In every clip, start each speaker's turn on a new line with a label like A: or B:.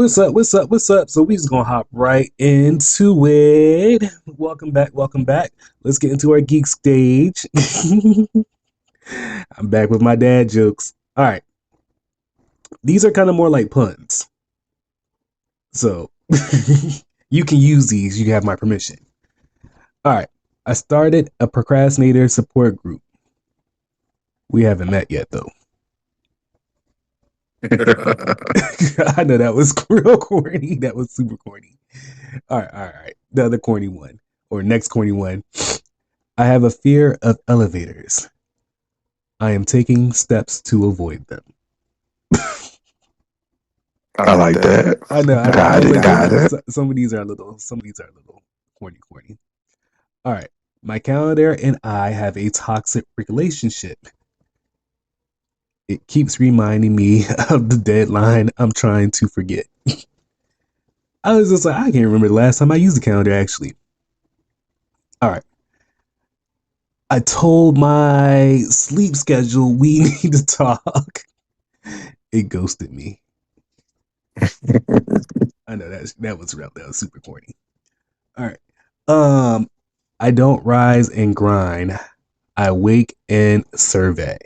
A: What's up? What's up? What's up? So we just gonna hop right into it. Welcome back. Welcome back. Let's get into our geek stage. I'm back with my dad jokes. All right. These are kind of more like puns. So you can use these. You have my permission. All right. I started a procrastinator support group. We haven't met yet, though. I know that was real corny. That was super corny. All right, all right, all right. The other corny one, or next corny one. I have a fear of elevators. I am taking steps to avoid them.
B: I like that.
A: I know. Got it. Some of these are a little corny. All right. My calendar and I have a toxic relationship. It keeps reminding me of the deadline I'm trying to forget. I was just like, I can't remember the last time I used the calendar, actually. All right. I told my sleep schedule we need to talk. It ghosted me. I know that was real. That was super corny. All right. I don't rise and grind. I wake and survey.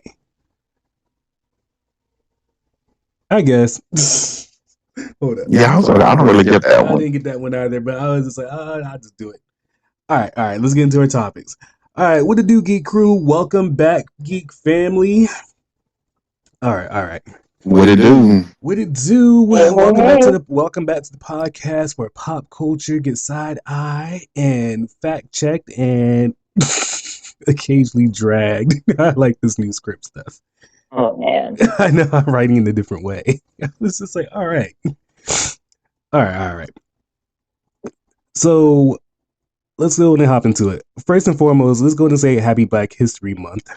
A: I guess. Hold up.
B: Yeah, I don't really get that one.
A: I didn't get that one either, but I was just like, I'll just do it. All right. Let's get into our topics. All right, what to do, Geek Crew? Welcome back, Geek Family. All right.
B: What it do?
A: Welcome back to the podcast where pop culture gets side eye and fact checked and occasionally dragged. I like this new script stuff.
C: Oh man,
A: I know I'm writing in a different way. I was just like, all right. So let's go and hop into it. First and foremost, let's go and say Happy Black History Month.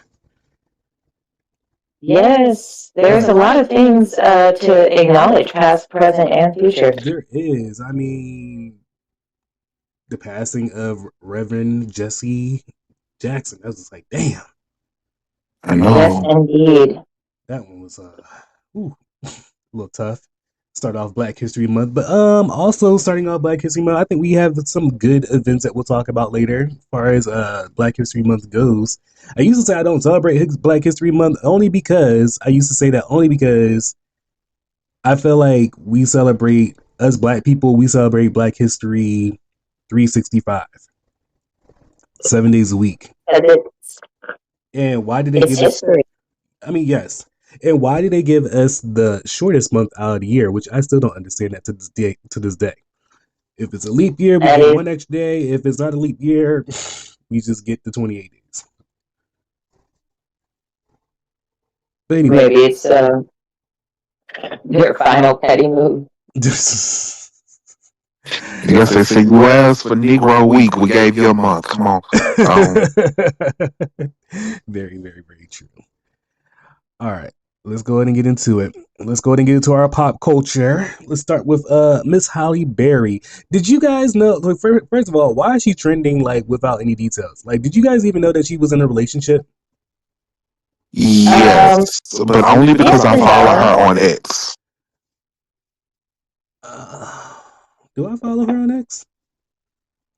C: Yes, there's a lot of things to acknowledge, past, present, and future.
A: There is. I mean, the passing of Reverend Jesse Jackson. I was just like, damn.
B: I know.
C: Yes, indeed.
A: That one was a little tough. Start off Black History Month, but also starting off Black History Month, I think we have some good events that we'll talk about later as far as Black History Month goes. I used to say I don't celebrate Black History Month only because I feel like we celebrate, us Black people, we celebrate Black History 365, 7 days a week. And why did they give us? I mean, yes. And why did they give us the shortest month out of the year, which I still don't understand that to this day. If it's a leap year, we get one extra day. If it's not a leap year, we just get the 28 days. But anyway.
C: Maybe it's their final petty move.
B: Yes, they say you asked for Negro Week. We gave you a month. Come on.
A: Very, very, very true. All right. Let's go ahead and get into it. Let's go ahead and get into our pop culture. Let's start with Miss Halle Berry. Did you guys know, like, first of all, why is she trending like without any details? Like, did you guys even know that she was in a relationship?
B: Yes, but only because I follow her on X.
A: Do I follow her on X?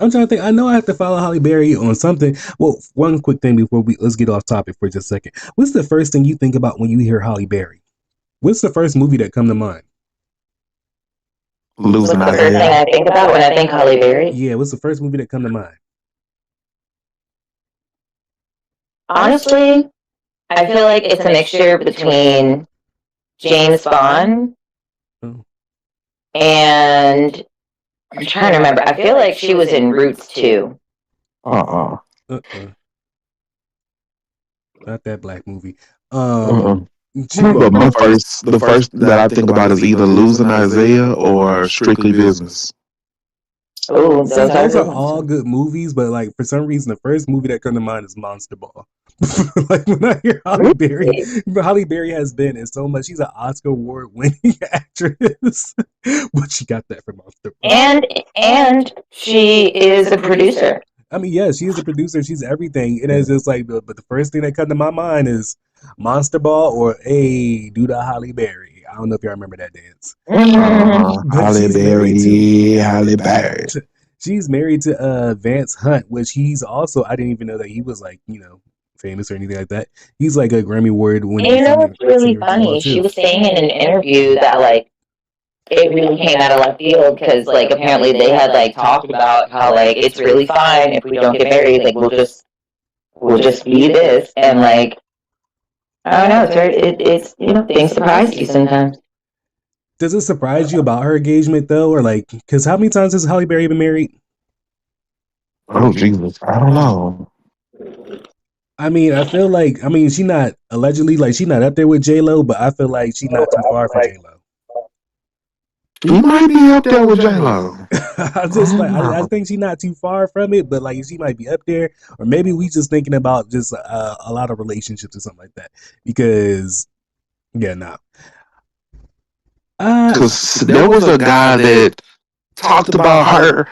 A: I'm trying to think. I know I have to follow Halle Berry on something. Well, one quick thing before let's get off topic for just a second. What's the first thing you think about when you hear Halle Berry? What's the first movie that come to mind?
B: Losing
C: What's the first thing I think about when I think Halle Berry?
A: Yeah, what's the first movie that come to mind?
C: Honestly, I feel like it's a mixture between James Bond and I'm trying to remember. I feel like she was in Roots too.
A: Not that black movie.
B: But the first that I think about is either Losing Isaiah or Strictly Business.
C: Oh,
A: those are all good movies, but like for some reason, the first movie that comes to mind is Monster Ball. Like when I hear Halle Berry, Halle Berry has been in so much. She's an Oscar award-winning actress, but she got that from Monster Ball.
C: And she is a producer.
A: I mean, yeah, she is a producer. She's everything. It is just like, but the first thing that comes to my mind is Monster Ball or do the Halle Berry. don't know if y'all remember that dance. But
B: Halle
A: she's married
B: Berry,
A: to
B: Halle Berry.
A: she's married to Vance Hunt, which he's also, I didn't even know that he was like, famous or anything like that. He's like a Grammy Award winning
C: And you know what's really
A: singer as well
C: funny? She
A: too.
C: was saying in an interview that like it really came out of left field because like apparently they had like talked about how like it's really fine if we don't get married, like we'll just be this, and like I don't know, it's very, it's things surprise you sometimes.
A: Does it surprise you about her engagement though, or like, because how many times has Halle Berry been married?
B: Oh Jesus, I don't know.
A: I mean, I feel like, she not allegedly, like, she not up there with J Lo, but I feel like she's not too far from J Lo.
B: She might be up there with J Lo.
A: I'm just like, I think she's not too far from it, but like, she might be up there, or maybe we just thinking about just a lot of relationships or something like that. Because, yeah, nah.
B: Because there was a guy that talked about her.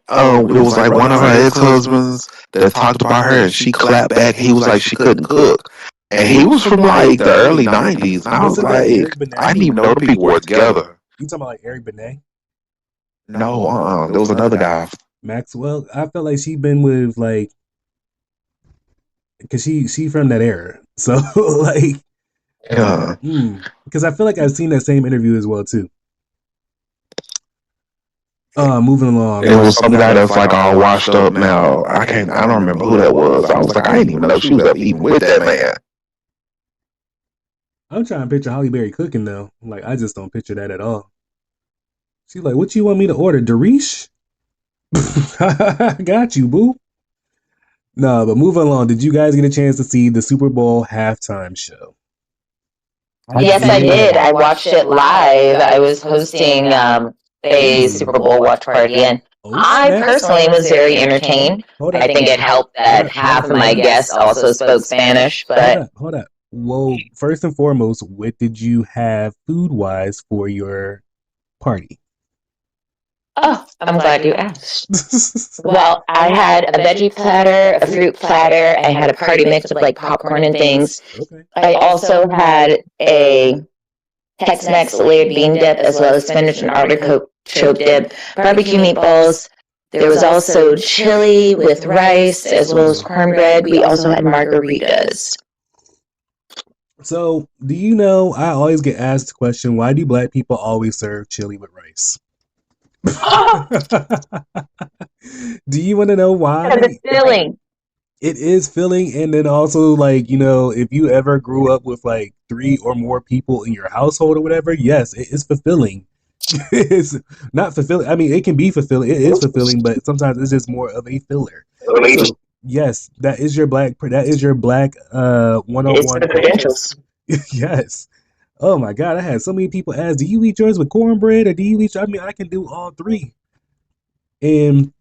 B: It was like one of her ex-husbands that talked about her, and she clapped back. He was like she couldn't cook, and he was from like the early '90s. And I was like, I didn't even know the people were together.
A: You talking about like Eric Benet?
B: No, there was another guy.
A: Maxwell. I felt like she been with like, because she from that era, so like,
B: Yeah.
A: Because I feel like I've seen that same interview as well too. Moving along.
B: It was some guy that's like all washed up now. I don't remember who that was. I was like, I didn't even know she was even with that man.
A: I'm trying to picture Halle Berry cooking though. Like, I just don't picture that at all. She's like, what you want me to order? Darish? Got you, boo. No, but moving along. Did you guys get a chance to see the Super Bowl halftime show?
C: Yes, I did. I watched it live. I was hosting a Super Bowl watch party, and I personally was very entertained. I think it helped that half of my guests also spoke Spanish. But
A: hold up. Well, first and foremost, what did you have food-wise for your party?
C: Oh, I'm glad you asked. Well, I had a veggie platter, a fruit platter. I had a party mix of like popcorn and things.
A: Okay.
C: I also had a Tex-Mex layered bean dip, as well as spinach and artichoke dip, barbecue meatballs. There was also chili with rice, as well as cornbread. We also had margaritas.
A: So, do you know, I always get asked the question, why do black people always serve chili with rice? Do you want to know why?
C: Because it's filling.
A: It is filling, and then also, like, if you ever grew up with like 3 or more people in your household or whatever, yes, it is fulfilling. It's not fulfilling. I mean, it can be fulfilling. It is fulfilling, but sometimes it's just more of a filler. So, yes, that is your black 101
C: credentials.
A: Yes. Oh my God, I had so many people ask, do you eat yours with cornbread or do you eat? I mean, I can do all 3. And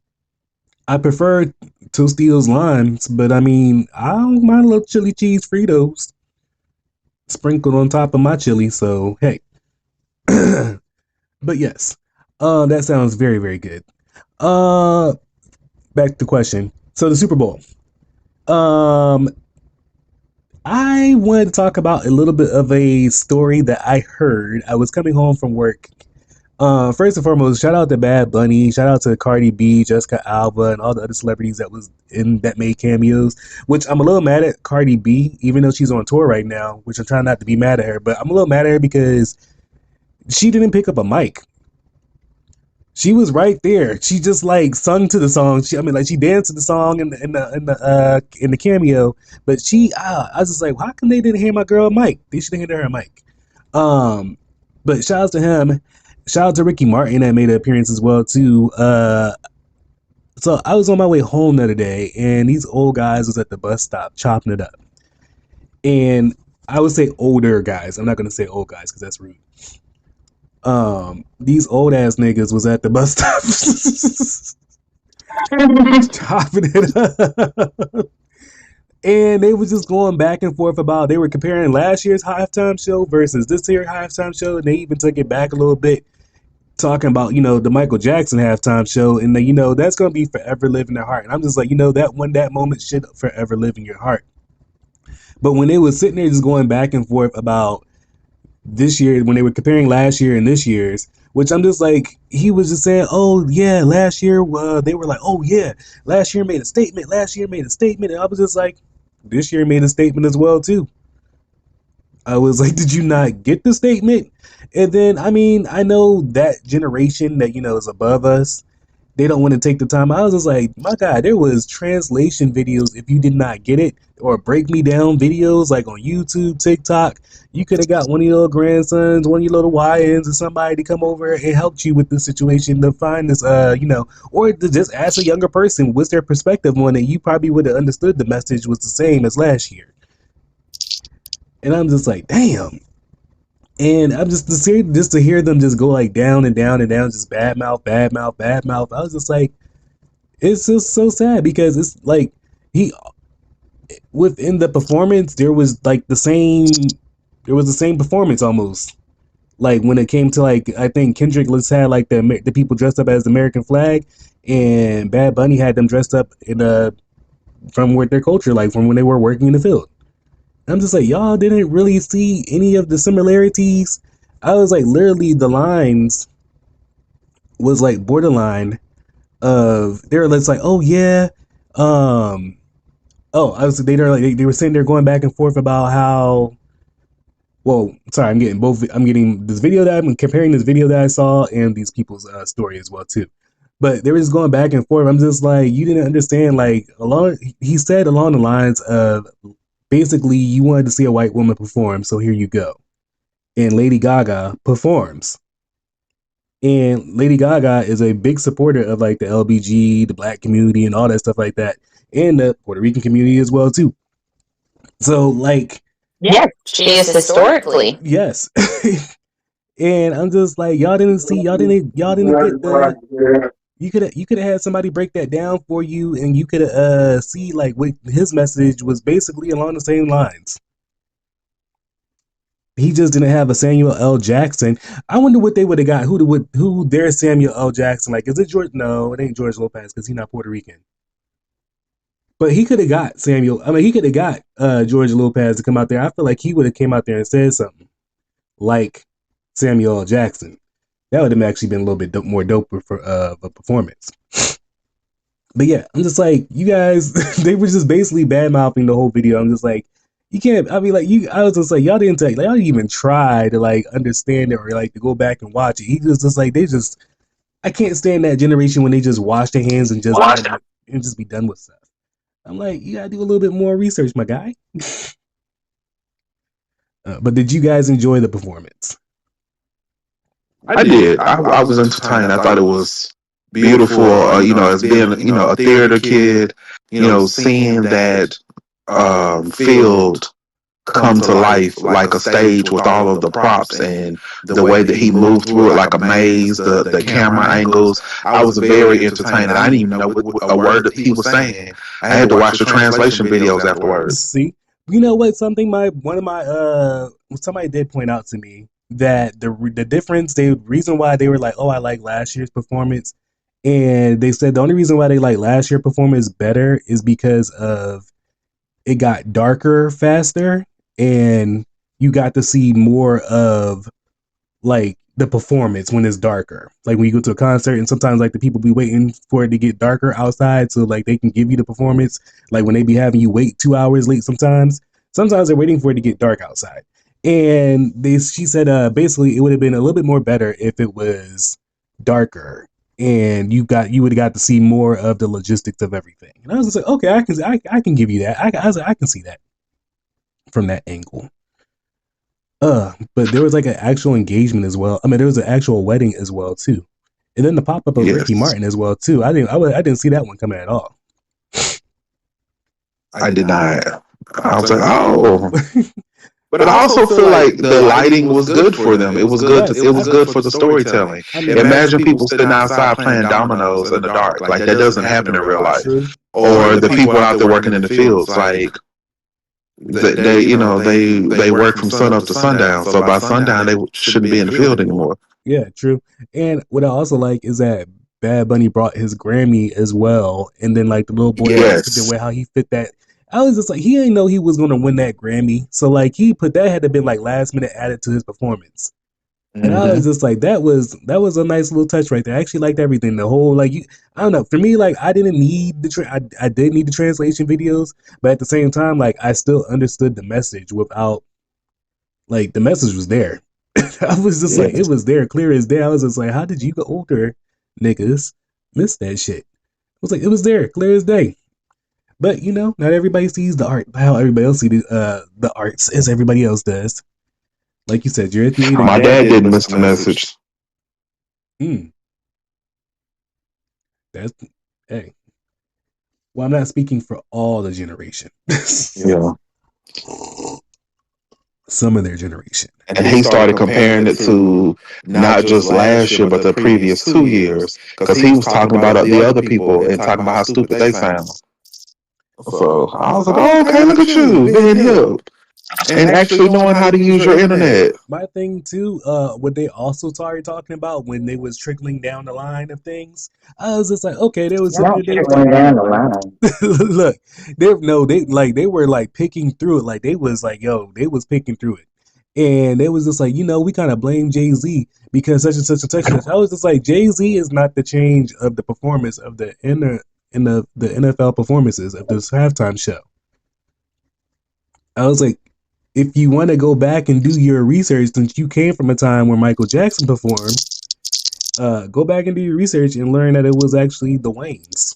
A: I prefer Tostitos limes, but I mean, I don't mind a little chili cheese Fritos sprinkled on top of my chili, so hey. But yes, that sounds very, very good. Back to the question. So the Super Bowl. I wanted to talk about a little bit of a story that I heard. I was coming home from work. First and foremost, shout out to Bad Bunny, shout out to Cardi B, Jessica Alba, and all the other celebrities that made cameos. Which I'm a little mad at Cardi B, even though she's on tour right now. Which I'm trying not to be mad at her, but I'm a little mad at her because she didn't pick up a mic. She was right there. She just like sung to the song. She danced to the song in the cameo. But I was just like, how come they didn't hear my girl Mike? They should have handed her a mic. But shout out to him. Shout out to Ricky Martin that made an appearance as well too. So I was on my way home the other day, and these old guys was at the bus stop chopping it up. And I would say older guys. I'm not gonna say old guys because that's rude. These old ass niggas was at the bus stop chopping it up. And they was just going back and forth about, they were comparing last year's halftime show versus this year's halftime show, and they even took it back a little bit, talking about, the Michael Jackson halftime show, and that's gonna be forever live in their heart. And I'm just like, that moment should forever live in your heart. But when they was sitting there just going back and forth about this year when they were comparing last year and this year's, which I'm just like, he was just saying, oh yeah, last year they were like, oh yeah, last year made a statement, and I was just like, this year made a statement as well too. I was like, did you not get the statement? And then, I mean, I know that generation that, is above us, they don't want to take the time. I was just like, my God, there was translation videos if you did not get it, or break me down videos like on YouTube, TikTok. You could have got one of your little grandsons, one of your little YNs, or somebody to come over and help you with the situation to find this, or to just ask a younger person what's their perspective on it. You probably would have understood the message was the same as last year. And I'm just like, damn. And I'm just to hear them just go like down and down and down, just bad mouth, bad mouth, bad mouth. I was just like, it's just so sad because it's like he within the performance there was like the same performance almost. Like when it came to like I think Kendrick had like the people dressed up as the American flag, and Bad Bunny had them dressed up in from with their culture, like from when they were working in the field. I'm just like, y'all didn't really see any of the similarities. I was like, literally, the lines was like borderline of they were just like, oh yeah, um, oh, I was they were sitting there going back and forth about how. Well, sorry, I'm getting both. I'm getting this video that I'm comparing this video that I saw and these people's story as well too. But they were just going back and forth. I'm just like, you didn't understand. Like along, he said along the lines of basically, you wanted to see a white woman perform, so here you go. And Lady Gaga performs. And Lady Gaga is a big supporter of like the LBG, the black community, and all that stuff like that, and the Puerto Rican community as well too. So like,
C: yeah, she is historically.
A: Yes. And I'm just like, y'all didn't get the. You could have had somebody break that down for you, and you could have see like what his message was basically along the same lines. He just didn't have a Samuel L. Jackson. I wonder what they would have got. Who their Samuel L. Jackson? Like, is it George? No, it ain't George Lopez because he's not Puerto Rican. But he could have got Samuel. I mean, he could have got George Lopez to come out there. I feel like he would have came out there and said something like Samuel L. Jackson. That would have actually been a little bit more dope for a performance. But yeah, I'm just like, you guys, they were just basically bad mouthing the whole video. I'm just like, you can't. I mean, like I was just like, y'all didn't even try to like understand it or like to go back and watch it. He just like I can't stand that generation when they just wash their hands and just be done with stuff. I'm like, you gotta do a little bit more research, my guy. But did you guys enjoy the performance?
B: I did. I was entertained. I thought it was beautiful. As being a theater kid, seeing that field come to life like a stage with all of the props and the way that he moved through it like a maze, the camera angles. I was very entertained. I didn't even know a word that he was saying. I had to watch the translation videos afterwards.
A: See, you know what? Somebody did point out to me that the difference, the reason why they were like, oh, I like last year's performance, and they said the only reason why they like last year's performance better is because of it got darker faster, and you got to see more of like the performance when it's darker. Like when you go to a concert and sometimes like the people be waiting for it to get darker outside so like they can give you the performance. Like when they be having you wait 2 hours late sometimes they're waiting for it to get dark outside. And she said basically it would have been a little bit more better if it was darker and you would have got to see more of the logistics of everything. And I was just like, okay, I can give you that. I was like, I can see that from that angle. But there was like an actual engagement as well. I mean, there was an actual wedding as well too, and then the pop up of Ricky Martin as well too. I didn't see that one coming at all.
B: I did not. I was like, oh. But I also feel like the lighting was good for them. It was good. It was good for the storytelling. Imagine people sitting outside playing dominoes in the dark. Like that doesn't happen in real life. Or the people out there working in the fields. Like they work from sun up to sundown. So by sundown they shouldn't be in the field anymore.
A: Yeah, true. And what I also like is that Bad Bunny brought his Grammy as well, and then like the little boy, the way how he fit that. I was just like, he didn't know he was gonna win that Grammy, so like he put that had to been like last minute added to his performance. And I was just like, that was a nice little touch right there. I actually liked everything. The whole like, I don't know. For me, like, I didn't need I did need the translation videos, but at the same time, like, I still understood the message without, like, the message was there. I was just like, it was there, clear as day. I was just like, how did you go older niggas miss that shit? I was like, it was there, clear as day. But you know, not everybody sees the art how everybody else sees the arts as everybody else does. Like you said, you're a theater.
B: My dad didn't miss the message.
A: That's hey. Well, I'm not speaking for all the generation.
B: Yeah.
A: Some of their generation.
B: And he started comparing it to not just last year, but the previous 2 years. Because he was talking about the other people and talking about how stupid they sound. So I was like, oh, okay, look at you being hip. And actually knowing how to use your internet.
A: My thing too, what they also started talking about when they was trickling down the line of things, I was just like, okay, there was something they were
C: down the line.
A: Look, they were like picking through it, like they was like, yo, they was picking through it, and it was just like, you know, we kind of blame Jay-Z because such and such and such and such. I was just like, Jay-Z is not the change of the performance of the NFL performances of this halftime show. I was like, if you want to go back and do your research, since you came from a time where Michael Jackson performed, go back and do your research and learn that it was actually the Waynes.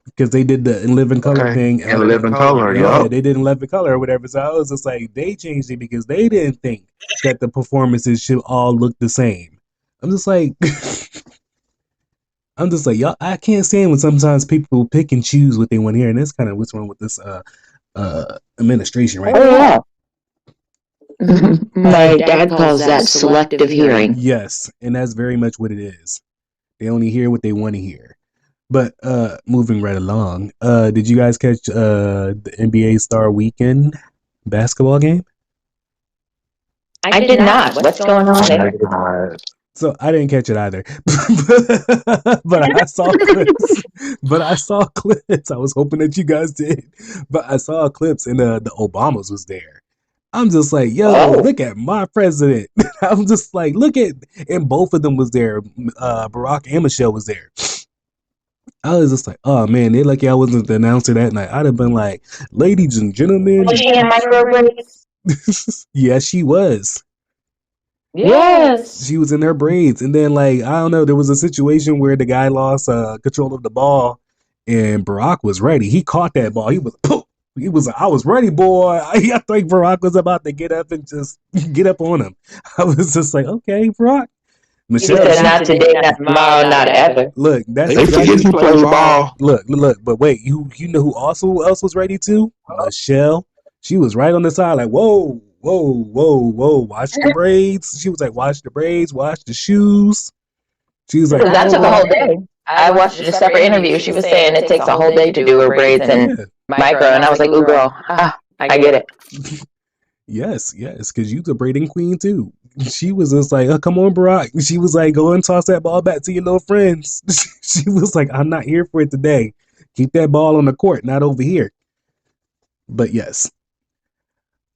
A: Because they did the In Living Color thing.
B: In Living Color,
A: yeah. They did In Living Color or whatever. So I was just like, they changed it because they didn't think that the performances should all look the same. I'm just like, y'all, I can't stand when sometimes people pick and choose what they want to hear. And that's kind of what's wrong with this administration right
C: now. Yeah. My dad calls that selective hearing.
A: Yes, and that's very much what it is. They only hear what they want to hear. But moving right along, did you guys catch the NBA Star Weekend basketball game?
C: I did not. What's going on there?
A: So I didn't catch it either, but I saw clips. I was hoping that you guys did, but I saw clips, and the Obamas was there. I'm just like, yo, look at my president. I'm just like, and both of them was there. Barack and Michelle was there. I was just like, oh man, they're lucky I wasn't the announcer that night. I'd have been like, ladies and gentlemen.
C: Was she in micro braids?
A: Yes, she was.
C: Yes.
A: She was in her braids. And then, like, I don't know, there was a situation where the guy lost control of the ball and Barack was ready. He caught that ball. He was, poof. I was ready, boy. I think Barack was about to get up and just get up on him. I was just like, okay, Barack.
C: Michelle, you said not today, not tomorrow, not ever.
A: Look, that's
B: they forget who plays ball.
A: Look, but wait, you know who else was ready too? Michelle. She was right on the side, like, whoa. Watch the braids. She was like, watch the braids, watch the shoes. She was like,
C: that took a whole day. I watched a separate interview. She was saying it takes a whole day to do her braids and micro, and I was like, ooh, girl, I get it.
A: Yes, because you the braiding queen too. She was just like, oh, come on, Barack. She was like, go and toss that ball back to your little friends. She was like, I'm not here for it today. Keep that ball on the court, not over here. But yes.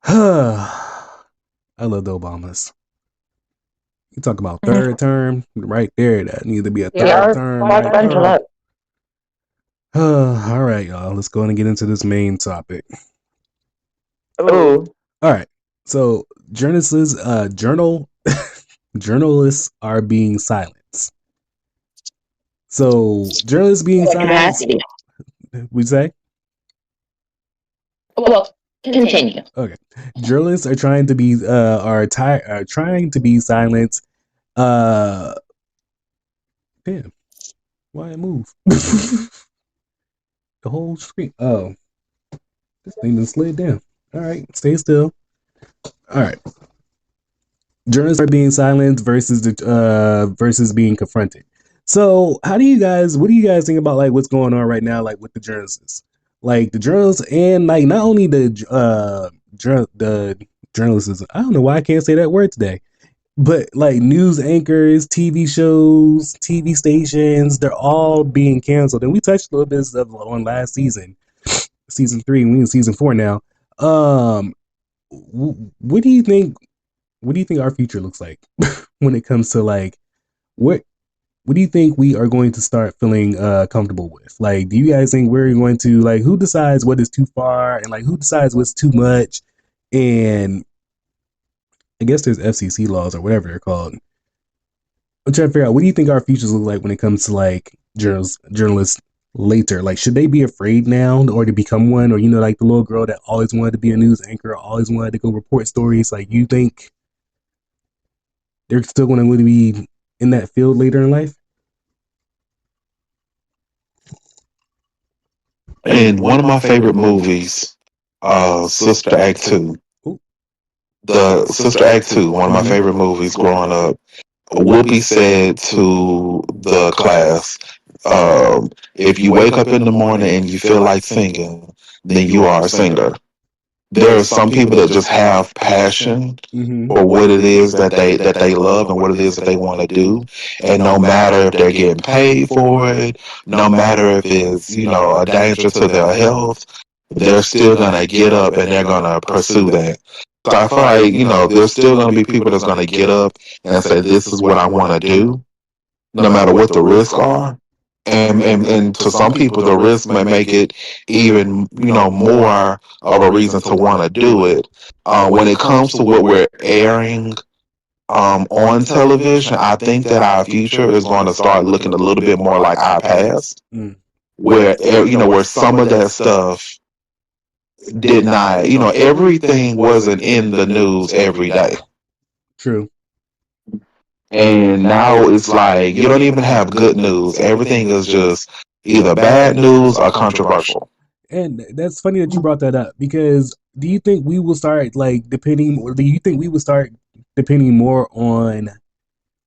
A: I love the Obamas. You talk about third term right there. That needs to be a third term. Right. All right, y'all. Let's go on and get into this main topic.
C: Oh.
A: All right. So journalists are being silenced. So journalists being silenced. We say?
C: Well, continue.
A: Okay. Journalists are trying to be trying to be silenced. Damn. Why it move? The whole screen. Oh. This thing just slid down. All right, stay still. All right. Journalists are being silenced versus being confronted. So, what do you guys think about like what's going on right now, like with the journalists, like the journalists, and like not only the journalists. I don't know why I can't say that word today, but like news anchors, TV shows, TV stations, they're all being canceled. And we touched a little bit of on last season season 3, and we in season 4 now. What do you think? What do you think our future looks like when it comes to like what? What do you think we are going to start feeling comfortable with? Like, do you guys think we're going to like who decides what is too far and like who decides what's too much? And I guess there's FCC laws or whatever they're called. I'm trying to figure out what do you think our futures look like when it comes to like journalists later. Like, should they be afraid now or to become one, or like the little girl that always wanted to be a news anchor, always wanted to go report stories? Like, you think they're still going to be in that field later in life?
B: In one of my favorite movies, Sister Act 2. The Sister Act 2, one of my favorite movies growing up. Whoopi said to the class, if you wake up in the morning and you feel like singing, then you are a singer. There are some people that just have passion for what it is that they love and what it is that they want to do. And no matter if they're getting paid for it, no matter if it's, a danger to their health, they're still going to get up and they're going to pursue that. So I feel like, there's still going to be people that's going to get up and say, this is what I want to do, no matter what the risks are. And to some people, the risk may make it even, more of a reason to want to do it. When it comes to what we're airing on television, I think that our future is going to start looking a little bit more like our past, where, where some of that stuff did not, everything wasn't in the news every day.
A: True.
B: And now it's like you don't even have good news. Everything is just either bad news or controversial.
A: And that's funny that you brought that up, because do you think we will start like depending, or do you think we will start depending more on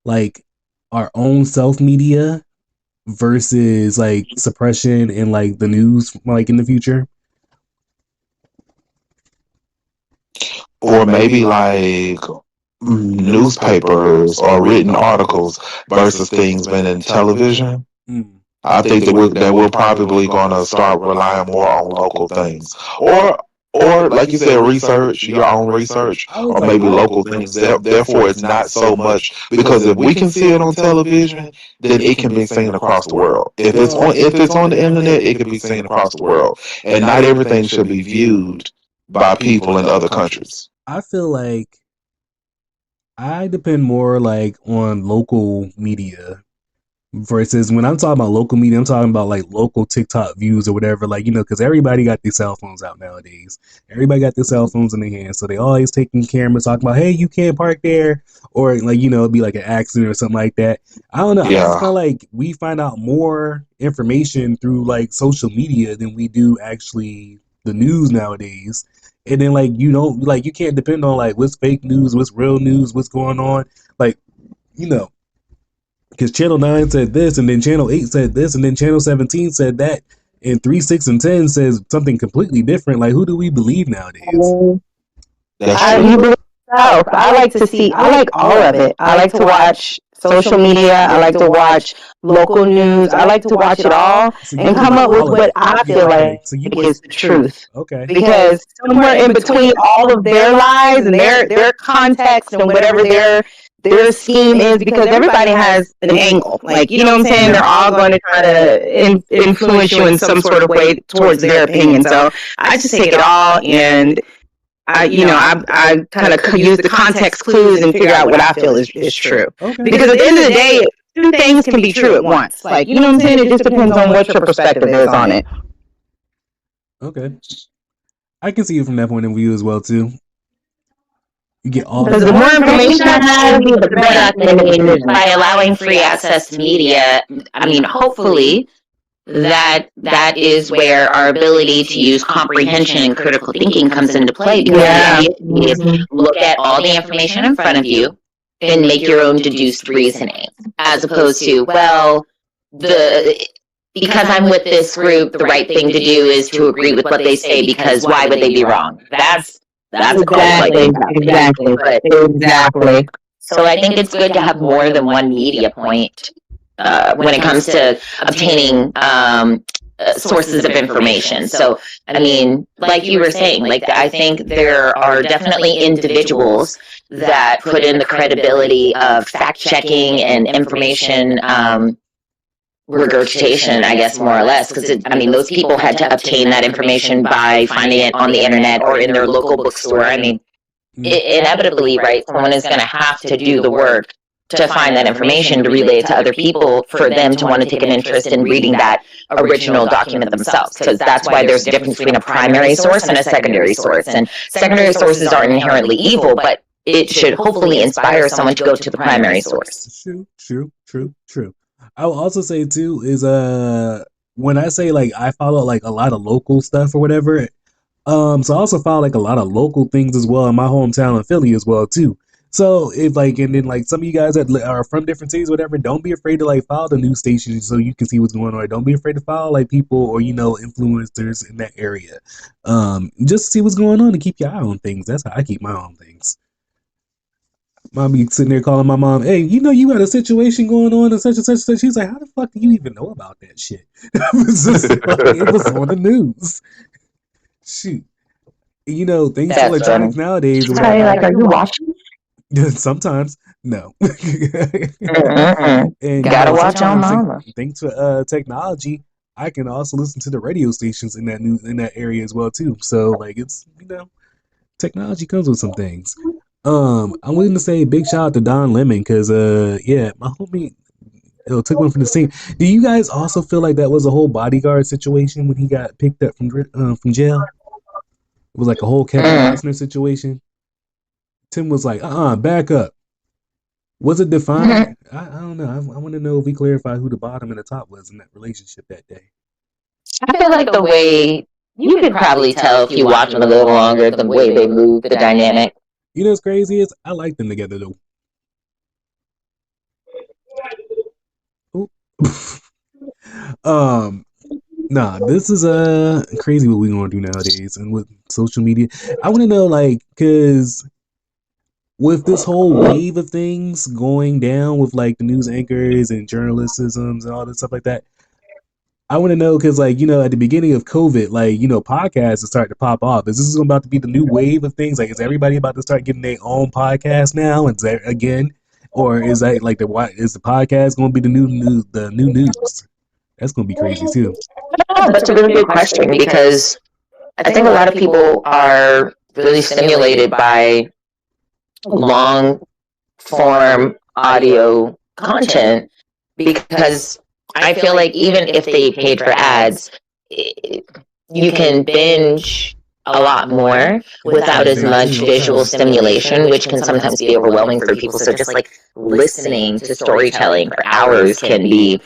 A: like our own self media versus like suppression and like the news like in the future?
B: Or maybe like newspapers or written articles versus things being in television. I think that we're probably going to start relying more on local things, or like you said, research, your own research, or maybe local things. Therefore, it's not so much, because if we can see it on television, then it can be seen across the world. If it's on the internet, it can be seen across the world, and not everything should be viewed by people in other countries.
A: I feel like I depend more like on local media versus when I'm talking about local media, I'm talking about like local TikTok views or whatever, like, because everybody got these cell phones out nowadays. Everybody got their cell phones in their hands. So they always taking cameras talking about, hey, you can't park there. Or like, it'd be like an accident or something like that. I don't know. Yeah. I just feel like we find out more information through like social media than we do actually the news nowadays. And then like, you can't depend on like what's fake news, what's real news, what's going on. Like, because Channel 9 said this, and then Channel 8 said this, and then Channel 17 said that, and 3, 6, and 10 says something completely different. Like, who do we believe nowadays?
C: You believe yourself. I like all of it. I like to watch social media. I like to watch local news. I like to watch it all and come up with what I feel like is the truth.
A: Okay.
C: Because somewhere in between all of their lies and their context and whatever their scheme is, because everybody has an angle. Like, you know what I'm saying? They're all going to try to influence you in some sort of way towards their opinion. So I just take it all, and I kind of use the context clues and figure out what I feel is true. Okay. Because at the end of the day, two things can be true at once. Like, you know what I'm saying? It just depends on what your perspective is on it.
A: Okay. I can see it from that point of view as well, too. You get all
C: the more information I have, the better. By allowing free access to media, I mean, hopefully that is where our ability to use comprehension and critical thinking comes into play. Because look at all the information in front of you and make your own deduced reasoning, as opposed to, because I'm with this group, the right thing to do is to agree with what they say, because why would they be wrong? That's exactly. So I think it's good to have more than one media point when it comes to obtaining sources of information. So, I mean, like you were saying, like I think there are definitely individuals that put in the credibility of fact checking and information regurgitation, I guess, more or less, because I mean, those people had to obtain that information by finding it on the internet or in their local bookstore. I mean, inevitably, right, someone is going to have to do the work to find that information to relay it to other people for them to want to take an interest in reading that original document themselves, because that's why there's a difference between a primary source and a secondary source. And secondary sources aren't inherently evil, but it should hopefully inspire someone to go to the primary source.
A: True. I will also say too is when I say like I follow like a lot of local stuff or whatever, so I also follow like a lot of local things as well in my hometown in Philly as well too. So if like and then like some of you guys that are from different cities, whatever, don't be afraid to like follow the news stations so you can see what's going on. Don't be afraid to follow like people or influencers in that area, just to see what's going on and keep your eye on things. That's how I keep my own things. Mom be sitting there calling my mom, hey, you had a situation going on and such and such and such. She's like, how the fuck do you even know about that shit? It was just like, it was on the news. Shoot. Things to electronics nowadays.
C: Like, are you watching?
A: Sometimes, no.
C: And gotta watch on mama.
A: Thanks to technology, I can also listen to the radio stations in that area as well too. So like it's technology comes with some things. I'm willing to say big shout out to Don Lemon because my homie took one from the scene. Do you guys also feel like that was a whole bodyguard situation when he got picked up from jail? It was like a whole Kevin Costner situation. Tim was like, back up. Was it defined? I don't know. I want to know if we clarify who the bottom and the top was in that relationship that day.
C: I feel like the way you could probably tell if you watch them a little longer, the way they move, the dynamic.
A: You know what's crazy is I like them together though. This is crazy what we gonna do nowadays and with social media. I want to know because with this whole wave of things going down with like the news anchors and journalisms and all that stuff like that. I want to know because, at the beginning of COVID, podcasts are starting to pop off. Is this about to be the new wave of things? Like, is everybody about to start getting their own podcast now? Is that again, or is that like is the podcast going to be the new news? That's going to be crazy too.
C: That's a really good question because I think a lot of people are really stimulated by long form audio content because I feel like even if they paid for ads, you can binge a lot more without as much visual stimulation, which can sometimes be overwhelming for people. So just like listening to storytelling for hours can be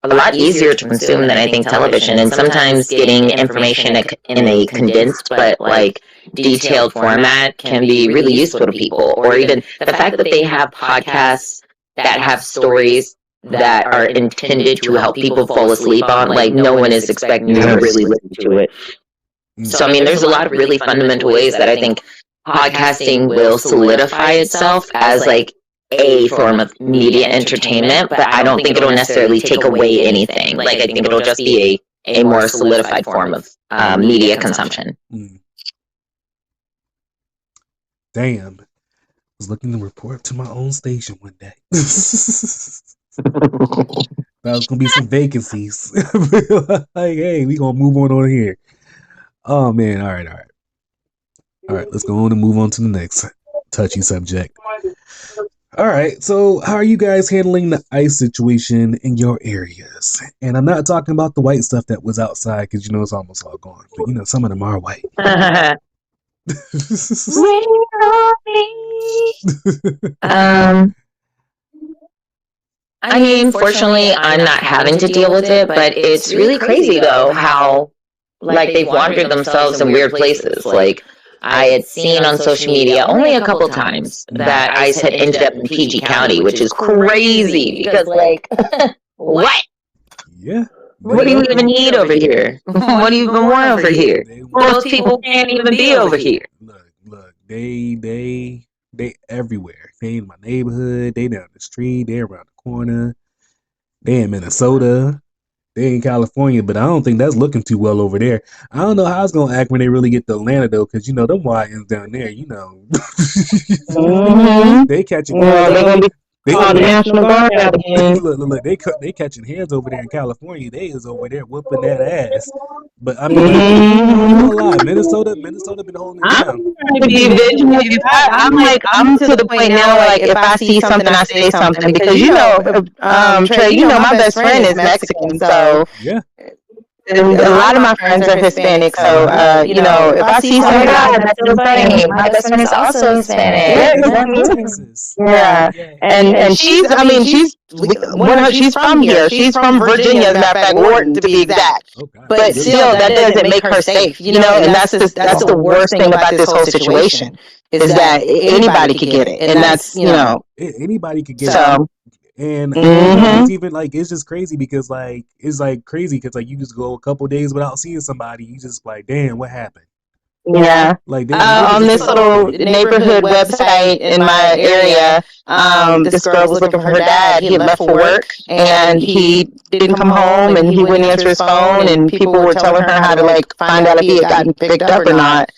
C: a lot easier to consume than I think television. And sometimes getting information in a condensed but like detailed format can be really useful to people. Or even the fact that they have podcasts that have stories that are intended to help people fall asleep on, like no one is expecting you to really listen to it. So I mean, there's a lot of really fundamental ways that I think podcasting will solidify itself as like a form of media entertainment, but I don't think it'll necessarily take away anything. Like I think it'll just be a more solidified form of media consumption.
A: Damn. I was looking to report to my own station one day. That was gonna be some vacancies. Like, hey, we gonna move on here. Oh man, all right. Let's go on and move on to the next touchy subject. All right, so how are you guys handling the ice situation in your areas? And I'm not talking about the white stuff that was outside because it's almost all gone. But some of them are white.
C: I mean, fortunately, I'm not having to deal with it, but it's really crazy, though, how, like, they've wandered themselves in weird places. Like, I had seen on social media only a couple times that ICE had ended up in PG County, which is crazy, because, like, what?
A: Yeah.
C: What do you even need over here? What do you even want over here? Most people can't even be over here.
A: Look, they everywhere. They in my neighborhood. They down the street. They around the corner. They in Minnesota. they in California, but I don't think that's looking too well over there. I don't know how it's gonna act when they really get to Atlanta though, because them YNs down there,
C: Mm-hmm.
A: they catching
C: They're gonna be
A: they
C: called the National Guard out again.
A: look, they catching hands over there in California. They is over there whooping that ass. But I mean, I'm not gonna lie, Minnesota been holding it
C: I'm
A: down.
C: trying to be vigilant. I'm to the point now where, like, if I see something, I say something, because Trey, my best friend is Mexican, so
A: Yeah.
C: a lot of my friends are Hispanic. So if I see something,
D: that's so funny. My best friend is also Hispanic.
C: yeah, and she's from here. She's from Virginia, as a matter of fact, Wharton to be exact.
A: Oh, God.
C: But still, that doesn't make her safe, and that's the worst thing about this whole situation, is that anybody could get it, and that's
A: anybody could get
C: so.
A: it. And
C: Mhm.
A: it's even like, it's just crazy because it's crazy because you just go a couple days without seeing somebody, you just like, damn, what happened?
C: Yeah.
A: Like
C: On this little neighborhood website in my area, this girl was looking for her dad. He had left for work and he didn't come home, and he wouldn't answer his phone, and people were telling her how to, like, find out if he had gotten picked up or not.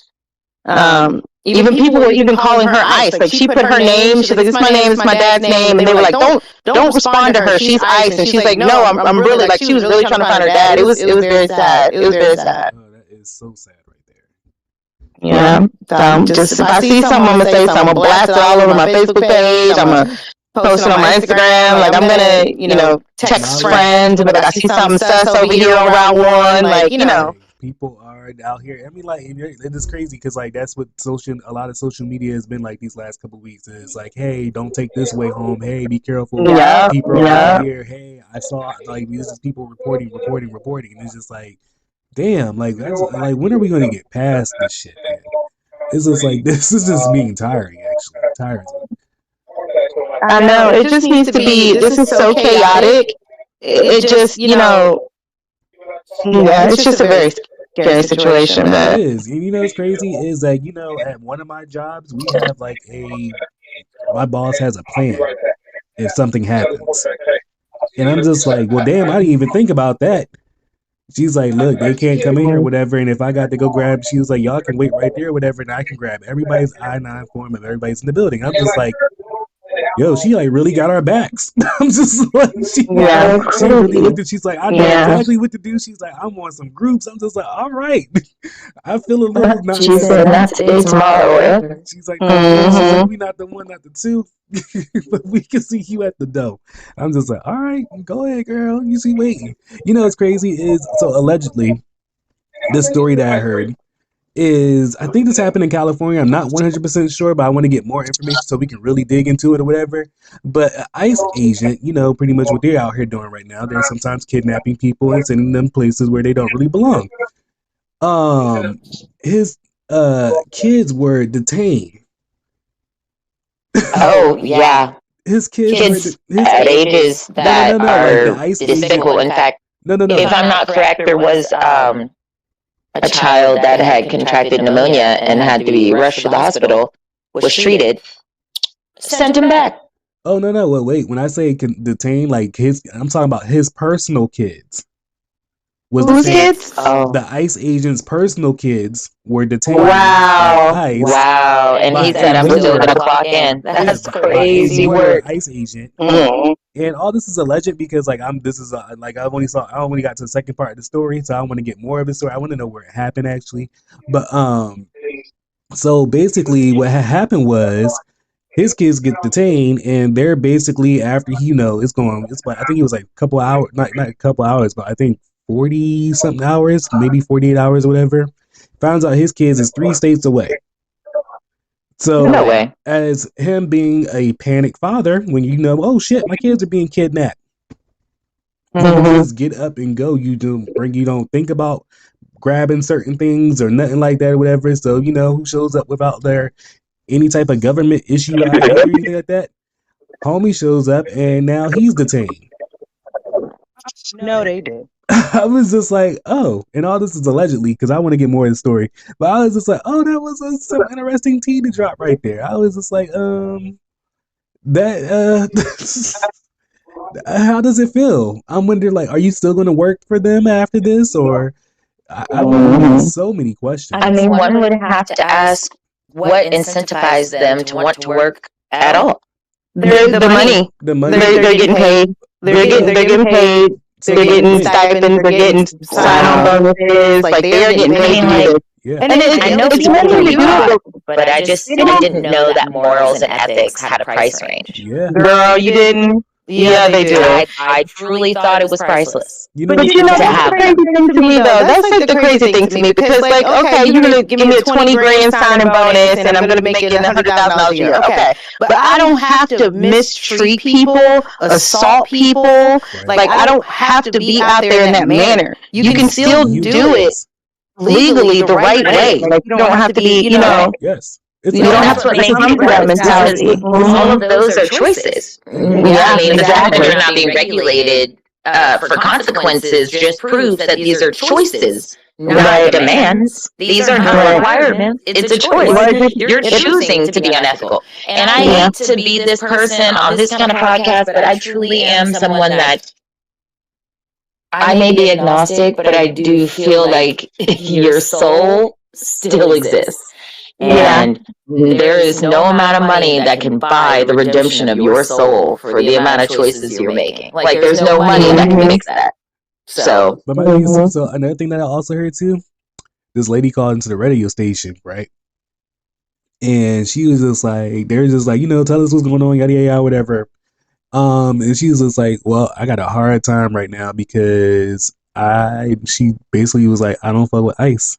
C: Even people were even calling her ICE. Like, she put her name. She's like, "This is my name. This is my dad's name." And they were like, "Don't respond to her. She's ICE." And she's like, "No, I'm really," like, she was really trying to find her dad. It was very sad. It was very sad.
A: Oh, that is so sad right there.
C: Yeah. Just if I see something, I'm gonna say something. I'm gonna blast it all over my Facebook page. I'm gonna post it on my Instagram. Like, I'm gonna text friends and be like, "I see something sus over here on Route 1." Like,
A: People are out here. I mean, like, it is crazy because, like, that's what a lot of social media has been like these last couple of weeks. It's like, hey, don't take this way home. Hey, be careful.
C: Yeah.
A: People are out here. Hey, I saw, like, this is people reporting, and it's just like, damn, like, when are we going to get past this shit, man? It's just like, this is just being tiring, actually. Tiring.
C: I know. It just needs to be. This is so chaotic. It just, it's just a very scary situation.
A: It is. And what's crazy is that, at one of my jobs, we have my boss has a plan if something happens. And I'm just like, well, damn, I didn't even think about that. She's like, look, they can't come in here or whatever. And if I got to go grab, she was like, y'all can wait right there or whatever. And I can grab everybody's I-9 form of everybody's in the building. I'm just like, yo, she like really got our backs. I'm just like, she really looked at, she's like, I know exactly what to do. She's like, I'm on some groups. I'm just like, all right. I feel a little not.
D: She said, not today, tomorrow, ever.
A: She's like, no, she's like, we not the one, not the two. But we can see you at the door. I'm just like, all right, go ahead, girl. You see, waiting. What's crazy is, so allegedly, this story that I heard is, I think this happened in California. I'm not 100% sure, but I want to get more information so we can really dig into it or whatever. But an ICE agent, pretty much what they're out here doing right now, they're sometimes kidnapping people and sending them places where they don't really belong. His kids were detained.
C: Oh, yeah.
A: His kids
C: at ages that are
A: like
C: despicable. In fact,
A: no.
C: If I'm not correct, there was a child that had contracted pneumonia and had to be rushed to the hospital, was treated, sent him back.
A: Oh, no. Wait. When I say detain, like, I'm talking about his personal kids.
C: Whose kids?
A: The ICE agent's personal kids were detained.
C: Wow.
A: By ICE.
C: Wow. And he said, I'm still going to clock in. That's crazy work.
A: ICE agent.
C: Mm-hmm.
A: And all this is alleged because, like, I only got to the second part of the story, so I want to get more of the story. I want to know where it happened, actually. But, so basically what happened was, his kids get detained, and they're basically, after I think it was like a couple hours, not a couple hours, but I think 40 something hours, maybe 48 hours or whatever. Finds out his kids is 3 states away. So,
C: no way.
A: As him being a panic father, when oh shit, my kids are being kidnapped, you just get up and go. You don't think about grabbing certain things or nothing like that or whatever. So, who shows up without any type of government issue or anything like that? Homie shows up, and now he's detained.
C: No, they did.
A: I was just like, oh, and all this is allegedly, because I want to get more of the story. But I was just like, oh, that was some interesting tea to drop right there. I was just like, How does it feel? I'm wondering, like, are you still going to work for them after this, or I got so many questions.
C: I mean, one would have to ask what incentivized them to want to work at all. The money.
A: The money.
C: They're getting paid. They're getting paid. They're getting stipends. They're getting sign-on bonuses. Like they're getting paid to do this.
A: Yeah.
C: And I know it's money to do it, but I just didn't know that morals and ethics had a price range.
A: Yeah.
C: Girl, you didn't? Yeah, they do. I truly thought it was priceless.
A: You know,
B: But you know, that's the crazy thing to me, though. That's like the crazy thing to me because, like, okay, you're gonna give me a 20 grand signing bonus, and I'm gonna make it $100,000 a year. Okay, but I don't have to mistreat people, assault people. Like, I don't have to be out there in that manner. You can still do it legally the right way. Like, you don't have to be, you know.
A: Yes.
C: You don't have to make that mentality. All of those are choices. Yeah, I mean, the fact that they're not being regulated for consequences just proves that these are choices, not demands. These are not requirements. It's a choice. You're choosing to be unethical. And I hate to be this person on this kind of podcast, but I truly am someone that I may be agnostic, but I do feel like your soul still exists. And there is no amount of money that can buy the redemption of your soul for the amount of choices you're making. Like, there's no money that can fix that. So,
A: so another thing that I also heard too, this lady called into the radio station, right? And she was just like, they're just like, you know, tell us what's going on, yada yada, whatever. And she was just like, well, I got a hard time right now because she basically was like, I don't fuck with ICE.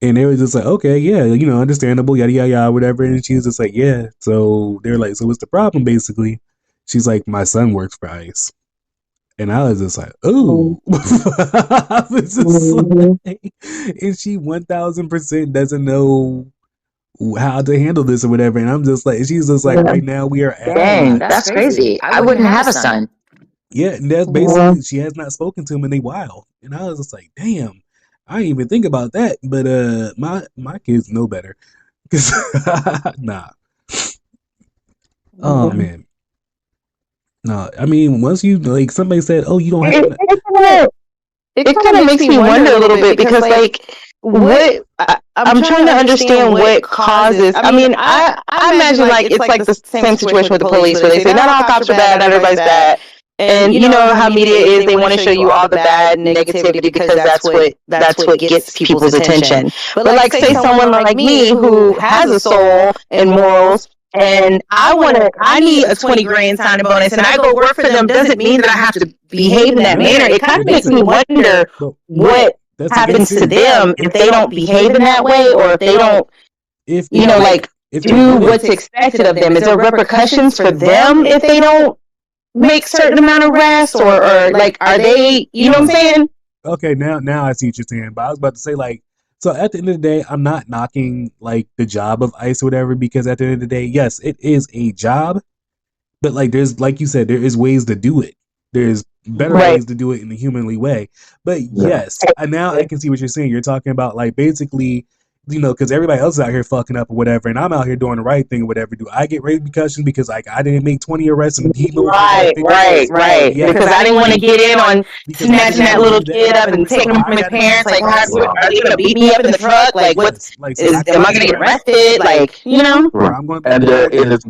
A: And they were just like, okay, yeah, you know, understandable, yada, yada, yada, whatever. And she was just like, yeah. So they're like, so what's the problem, basically? She's like, my son works for ICE. And I was just like, oh. I was just like, and she 1000% doesn't know how to handle this or whatever. And I'm just like, she's just like, right now we are at.
C: Dang, that's crazy. I wouldn't have a son.
A: Yeah, and that's basically, she has not spoken to him and they wild. And I was just like, damn. I didn't even think about that, but my kids know better. Cause nah. Oh man. No, I mean once you like somebody said, oh, you don't have to.
B: It kind of makes me wonder a little bit because like what I'm trying to understand what causes. I mean, I imagine like it's like the same situation with the police where they say not all cops are bad, not everybody's bad. And you know how media is, they want to show you all the bad and negativity because that's what gets people's attention. But like say someone like me who has a soul and morals and I need a 20 grand signing bonus and I go work for them, doesn't mean that I have to behave in that manner. It kind of makes me wonder what happens to them if they don't behave in that way or if they don't, do what's expected of them. Is there repercussions for them if they don't make certain amount of rest or like are they, you know what I'm saying?
A: Okay, now I see what you're saying, but I was about to say like, so at the end of the day, I'm not knocking like the job of ICE or whatever, because at the end of the day, yes, it is a job, but like there's, like you said, there is ways to do it. There's better ways to do it in a humanly way. But yes, now I can see what you're saying. You're talking about like basically, you know, because everybody else is out here fucking up or whatever, and I'm out here doing the right thing or whatever. Do I get repercussions because like I didn't make 20 arrests and he moved?
B: Right. Yeah. Because I didn't want to get in on snatching that little kid up and taking him from his parents. Like, are they gonna beat me up in the truck? Like, am I gonna get arrested? Like, you know. And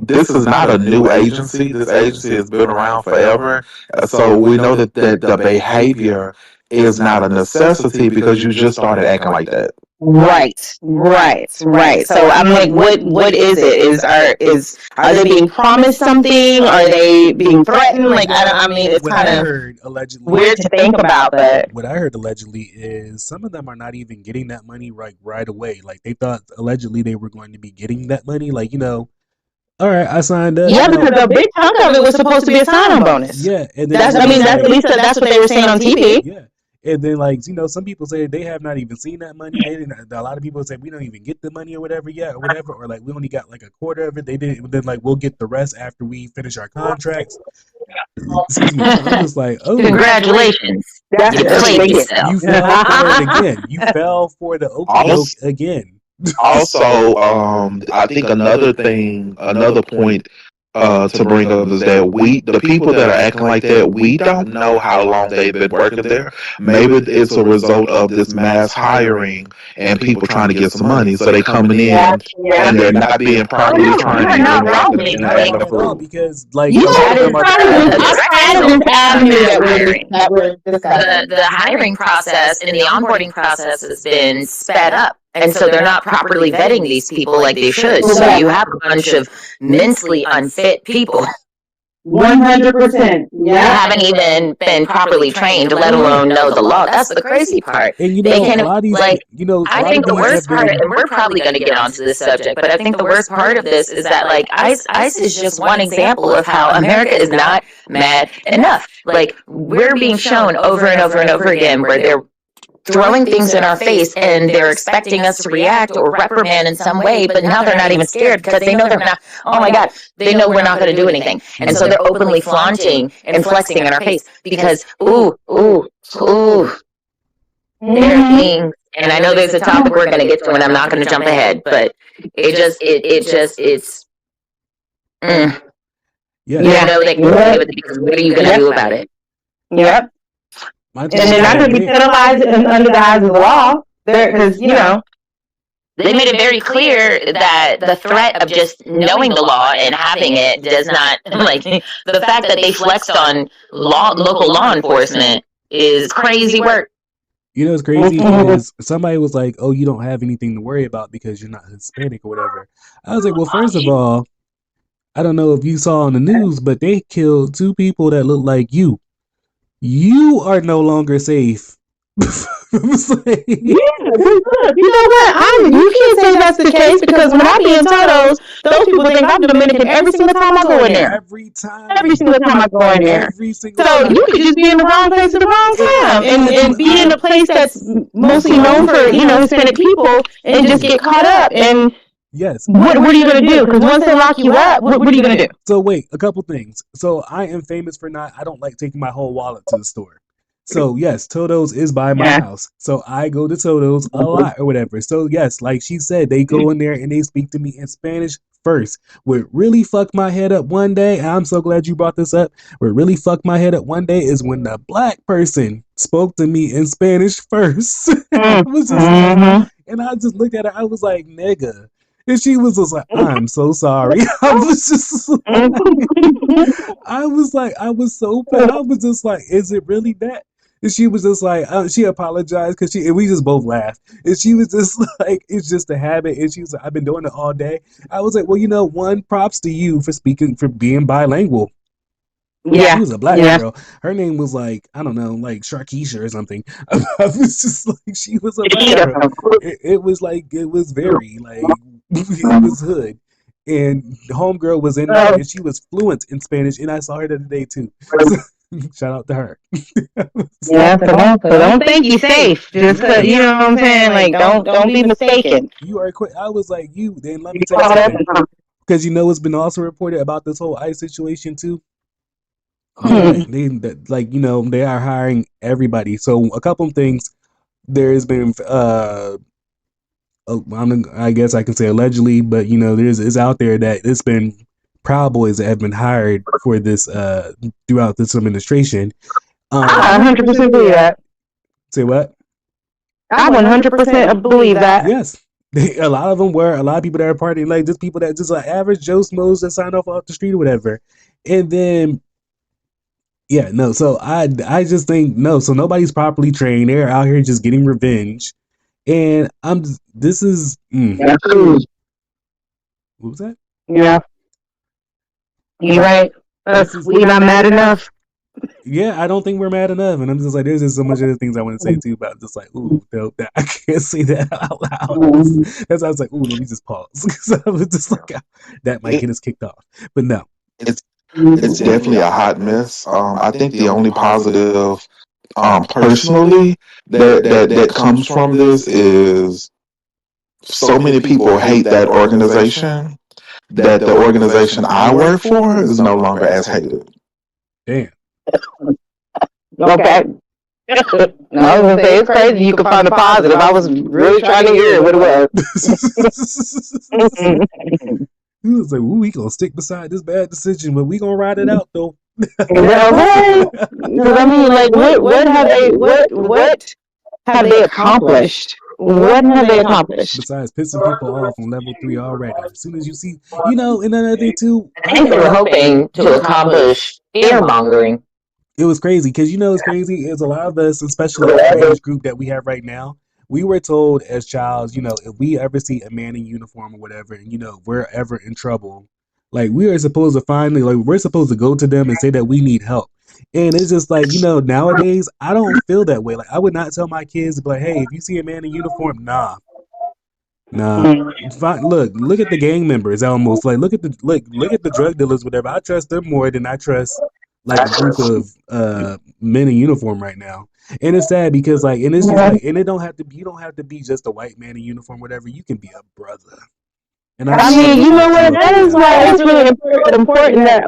B: this is not a new agency. This agency has been around forever, so we know that the behavior is not a necessity because you just started acting like that.
C: Right. So I'm like, what is it? Are they being promised something? Are they being threatened? Like, I mean, it's kind of weird to think about. But
A: what I heard allegedly is some of them are not even getting that money right away. Like they thought allegedly they were going to be getting that money. Like, you know, all right, I signed up.
C: Yeah, because a big chunk of it was supposed to be a sign-on bonus.
A: Yeah, and
C: that's at least that's what they were saying on TV.
A: Yeah. And then, like, you know, some people say they have not even seen that money. They didn't. A lot of people say we don't even get the money or whatever yet, or whatever, or like we only got like a quarter of it. They didn't. But then, like, we'll get the rest after we finish our contracts. Excuse me. I'm just like, oh,
C: congratulations!
A: You fell for it again. You fell for the okey-doke again.
B: Also, I think another point to bring up is that the people that are acting like that, we don't know how long they've been working there. Maybe it's a result of this mass hiring and people trying to get some money, so they coming in and they're not being properly trained
C: You're not
B: and
C: wrong.
B: walking
A: Not
B: in
A: wrong
B: the
A: at all,
B: food.
A: because like
D: You
A: a lot
D: said
A: of
D: it's
A: them are
D: probably
C: The
D: outside of this avenue that we're discussing.
C: the hiring process and the onboarding process has been sped up. And so they're not properly vetting these people like they should. So you have a bunch of mentally unfit people
D: 100%.
C: who
D: Yeah.
C: haven't even been properly trained, let alone know the law. That's the crazy part.
A: and you
C: They
A: know a
C: can,
A: lot of these
C: like,
A: you know a
C: I
A: lot
C: think
A: of
C: the
A: these
C: worst
A: have
C: part,
A: been
C: and we're probably going to get onto this subject, but I think the worst part of this is that, like, ICE is just one example of how America is not mad enough. Like, we're being shown over and over and over again where they're throwing things in our face and they're expecting us to react or reprimand in some way, but now they're not even scared because they know they're not, oh my God, they know we're not going to do anything. And so they're openly flaunting and flexing in our face because, there are things, and I know there's a topic we're going to get to and I'm not going to jump ahead, but it's,
A: yes.
C: you know they can play with it because what are you going to do about it?
D: Yep.
A: My
D: And
A: thing
D: they're
A: is
D: not going to be penalized under the eyes of the law. Because,
C: They made it very clear that the threat of just knowing the law and having it does not, like, the fact that they flexed on local law enforcement is crazy work.
A: you know what's crazy is somebody was like, "Oh, you don't have anything to worry about because you're not Hispanic or whatever." I was like, "Well, first of all, I don't know if you saw on the news, but they killed 2 people that look like you. You are no longer safe." I was like,
D: you know what? You can't say that's the case because when I be in Toto's, those people think I'm Dominican every single time I go in there.
A: every time,
D: Every single time I go in there.
A: every single
D: So
A: time.
D: you could just be in the wrong place at the wrong time and be in a place that's mostly known for, Hispanic people and just get caught up. And
A: Yes.
D: what are you going to do? Because once they lock you up, what are you going to do?
A: So wait, a couple things. So I am famous for I don't like taking my whole wallet to the store. So yes, Toto's is by my house. So I go to Toto's a lot or whatever. So yes, like she said, they go in there and they speak to me in Spanish first. What really fucked my head up one day, and I'm so glad you brought this up, what really fucked my head up one day is when the black person spoke to me in Spanish first. I was just like, and I just looked at her, I was like, nigga. And she was just like, I'm so sorry. I was just like, I was so bad. I was just like, is it really that? And she was just like, she apologized because and we just both laughed. And she was just like, it's just a habit. And she was like, I've been doing it all day. I was like, well, one, props to you for being bilingual.
D: Yeah.
A: She was a black girl. Her name was like, I don't know, like Sharkeisha or something. I was just like, she was a black girl. It was like, it was very, like, it was hood. And the homegirl was in there and she was fluent in Spanish. And I saw her the other day too. So, shout out to her.
D: Yeah, so don't think you're safe. Just you know what I'm saying? Like, don't be mistaken.
A: You are quick. I was like, then let me tell you something. Because it's been also reported about this whole ICE situation too. They are hiring everybody. So a couple of things. There's been I guess I can say allegedly, but it's out there that it's been Proud Boys that have been hired for this throughout this administration.
D: I 100% believe that.
A: Say what?
D: I 100% believe that.
A: Yes. A lot of them were. A lot of people that are partying, like just people that just like average Joe Schmoes that sign off the street or whatever. And then so I just think so nobody's properly trained. They're out here just getting revenge. And this is what was that?
D: Yeah. You're right. We not mad enough.
A: Yeah, I don't think we're mad enough. And I'm just like, there's just so much other things I want to say too, but just like, ooh, no, I can't say that out loud. That's why I was like, ooh, let me just pause. Because I was just like, that might get us kicked off. But no.
B: It's definitely a hot mess. I think the only positive, personally, that comes from this is so many people hate that organization that the organization I work for is no longer as hated.
A: Damn.
D: Okay. I was gonna say it's crazy. You can find a positive. I was really trying to hear what it was.
A: He was like, "Ooh, we gonna stick beside this bad decision, but we gonna ride it out though."
D: Okay. Because I mean, like, what have they accomplished? What have they accomplished?
A: Besides pissing people off on level 3 already. As soon as you see, and another thing too,
C: I think they were hoping to accomplish fear mongering.
A: It was crazy because it's crazy. It's a lot of us, especially the age group that we have right now. We were told as childs, if we ever see a man in uniform or whatever, and we're ever in trouble, like we are supposed to we're supposed to go to them and say that we need help. And it's just like, nowadays I don't feel that way. Like I would not tell my kids to be like, hey, if you see a man in uniform, nah. Look at the gang members almost. Like look at the drug dealers, whatever. I trust them more than I trust like a group of men in uniform right now. And it's sad because and it's just like, and you don't have to be just a white man in uniform, whatever. You can be a brother. And
D: I mean, you know what? That is why it's really important that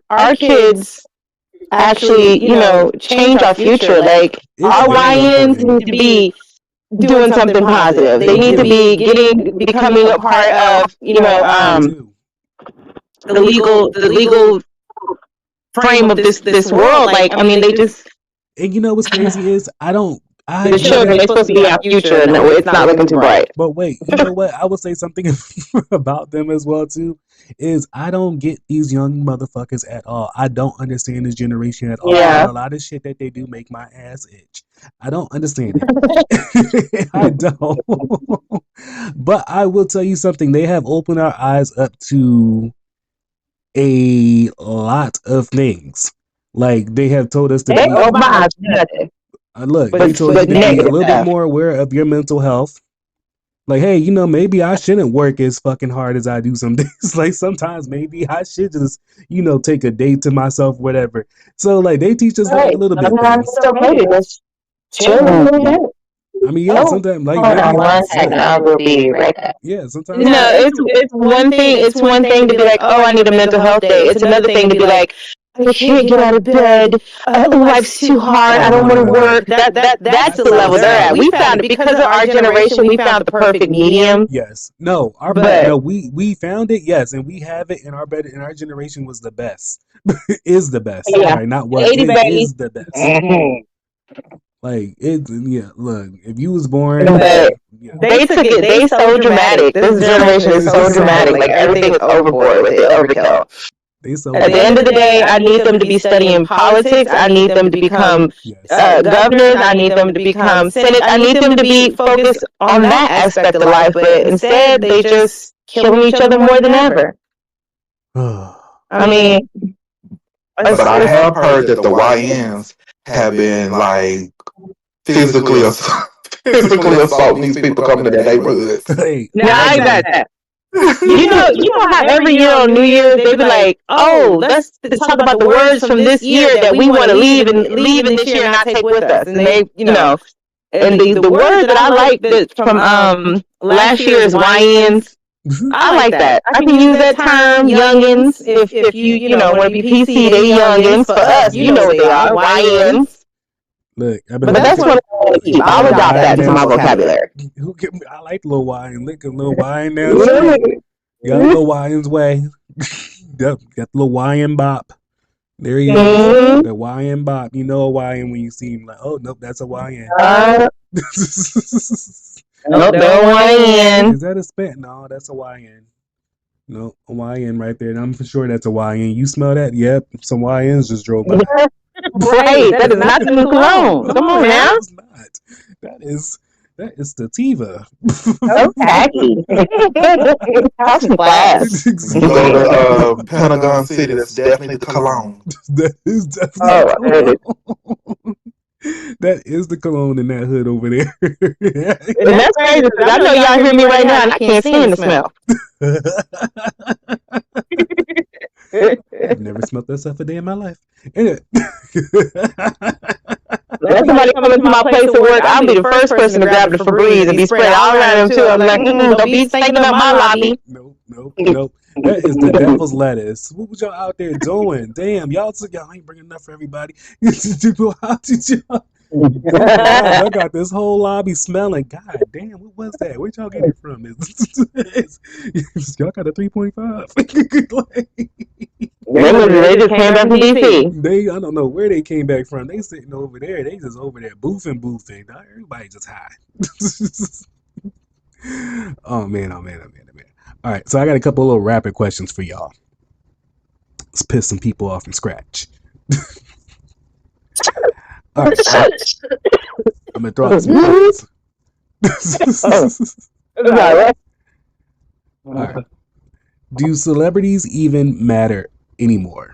D: our kids actually, change our future. Like our YNs need to be doing something positive. They need to be becoming a part of, the legal frame of this world. Like, I mean, they just.
A: And what's crazy is
D: the children, they're supposed to be our future, and it's not looking too bright.
A: But wait, you know what? I will say something about them as well too. Is I don't get these young motherfuckers at all. I don't understand this generation at all.
D: Yeah.
A: A lot of shit that they do make my ass itch. I don't understand it. I don't. But I will tell you something. They have opened our eyes up to a lot of things. Like they have told us to be.
D: Oh my God.
A: Look, they told you to be a little bit more aware of your mental health. Like, hey, maybe I shouldn't work as fucking hard as I do some days. Like sometimes maybe I should just, take a day to myself, whatever. So like they teach us like a little bit.
C: Sometimes it's okay to just chill.
A: I mean, yeah, sometimes like
C: I will be right back.
A: Yeah, sometimes.
D: It's one thing. It's one thing to be like, oh, I need a mental health day. It's another thing to be like, I can't get out of bed. Life's too hard. I don't want to work. That's the level they're at. We found it because of our generation. We found the perfect medium.
A: Yes. No. We found it. Yes, and we have it. And our generation was the best. Is the best.
D: Yeah.
A: Right? Not what. It is the best.
D: Mm-hmm.
A: Like it. Yeah. Look, if you was born.
D: They took it. They so dramatic. This generation is so dramatic. Like everything is overboard with it. Overkill. At the end of the day, I need them to be studying politics. I need them to become governors. I need them to become senate. I need them to be focused on that aspect of life. But instead, they just killing each other more than ever. I mean,
B: but I have heard that the YNs have been like physically assaulting these people coming to their neighborhoods.
D: Now I got that. You know how every year on New Year's they be like, oh, let's talk about the words from this year that we want to leave in this year and not take with us. And they, and the word that I like from last year's YNs, I like that. I can use that term, youngins. If you want to be PC, they youngins. For us, you know what they are, YNs.
A: Look,
D: but that's what I want to keep. I'll adopt that into my vocabulary.
A: I like Lil Wine. Look at Lil Wine now. You got Lil Wine's way. Got Lil Wine bop. There he is. The YN bop. You know a YN when you see him. Like, oh nope, that's a YN.
D: Nope, no YN.
A: Is that a spit? No, that's a YN. No, a YN right there. And I'm for sure that's a YN. You smell that? Yep. Some YNs just drove by.
D: Right, that is not the new cologne. Come on now.
A: It's not. That is sativa.
D: So tacky. That's class.
B: You go to Pentagon City, that's definitely the cologne.
A: That is definitely cologne. That is the cologne in that hood over there.
D: And that's crazy because I know y'all hear me right now and I can't stand the smell.
A: I've never smelled that stuff a day in my life.
D: Let somebody come into my place of work, I'll be the first person to grab the Febreze and be sprayed all around them too. I'm like, don't be thinking about my lobby.
A: Nope. That is the devil's lettuce. What was y'all out there doing? Damn, y'all ain't bringing enough for everybody. How did y'all? I got this whole lobby smelling. God damn, what was that? Where'd y'all get it from? Y'all got a 3.5.
D: They just came back from DC.
A: I don't know where they came back from. They sitting over there. They just over there boofing. Now everybody just high. Oh man. All right, so I got a couple little rapid questions for y'all. Let's piss some people off from scratch. All right, I'm gonna throw out some questions. All right. Do celebrities even matter anymore?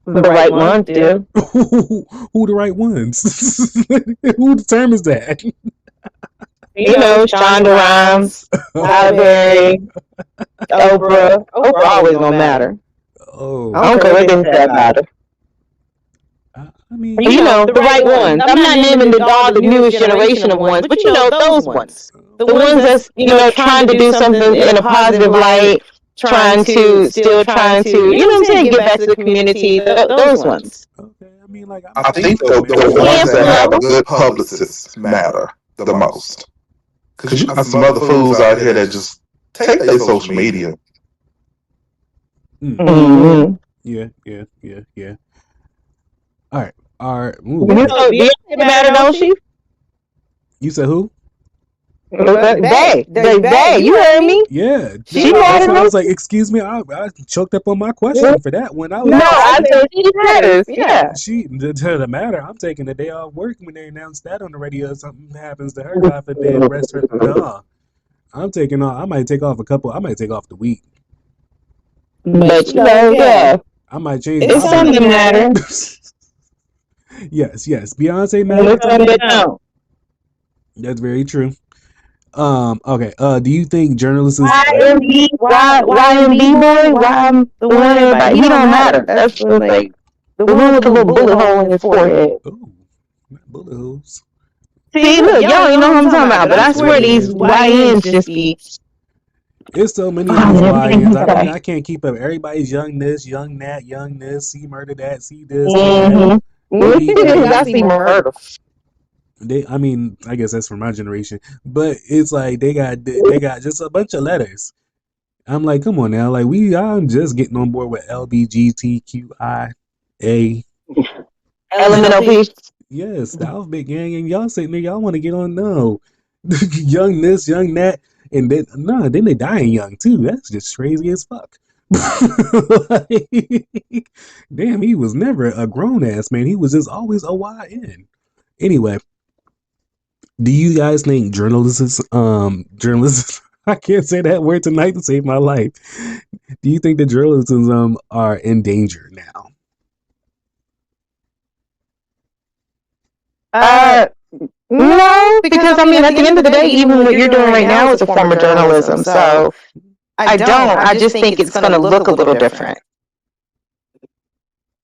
D: The right ones do.
A: Who the right ones? Who determines that?
D: You know, Shonda Rhimes, Halle Berry, Oprah. Oprah always gonna matter.
A: Oh,
D: I don't care what they say about her.
A: I mean,
D: You know, the right ones. I'm not naming all the newest generation of ones, but you know, those ones. The ones that's, you know, trying to do something in a positive light, still trying to, you know what I'm saying, give back to the community. Those ones.
A: Okay, I mean, like,
B: I think the ones that have a good publicist matter the most. Because you got some other fools out here that just take their social media.
D: Mm-hmm.
A: Yeah. All right.
D: You know, Beyonce matter, don't she?
A: You said who?
D: They. You heard me?
A: Yeah.
D: She matters.
A: I was like, excuse me, I choked up on my question for that one.
D: I said she matters. Yeah.
A: She the matter. I'm taking the day off work when they announced that on the radio. Something happens to her, God forbid, rest her. No. I'm taking off. I might take off the week.
D: But you know, yeah.
A: I might change.
D: It's something matter.
A: Yes. Beyonce matters. That's very true. Okay. Do you think journalists?
D: YMB boy? Why I'm the one everybody? He don't matter. That's like the one with the little bullet hole in his forehead.
A: Ooh, bullet holes.
D: See, look, y'all ain't know what I'm talking about, but I swear these YNs just be.
A: There's so many of these YNs. I can't keep up. Everybody's young this, young that, young this. See murder that. See this.
D: I see murder.
A: I mean, I guess that's from my generation, but it's like they got just a bunch of letters. I'm like, come on now, like I'm just getting on board with LBGTQIA.
D: LMNOP.
A: Yes, the alphabet gang, and y'all sitting there, y'all want to get on young this, young that, and then then they dying young too. That's just crazy as fuck. Like, damn, he was never a grown ass man. He was just always a YN. Anyway. Do you guys think journalists, I can't say that word tonight to save my life. Do you think that journalism are in danger now?
D: No, because I mean, at the end of the day, even what you're doing right now is a form of journalism. So I don't. I just think it's going to look a little different.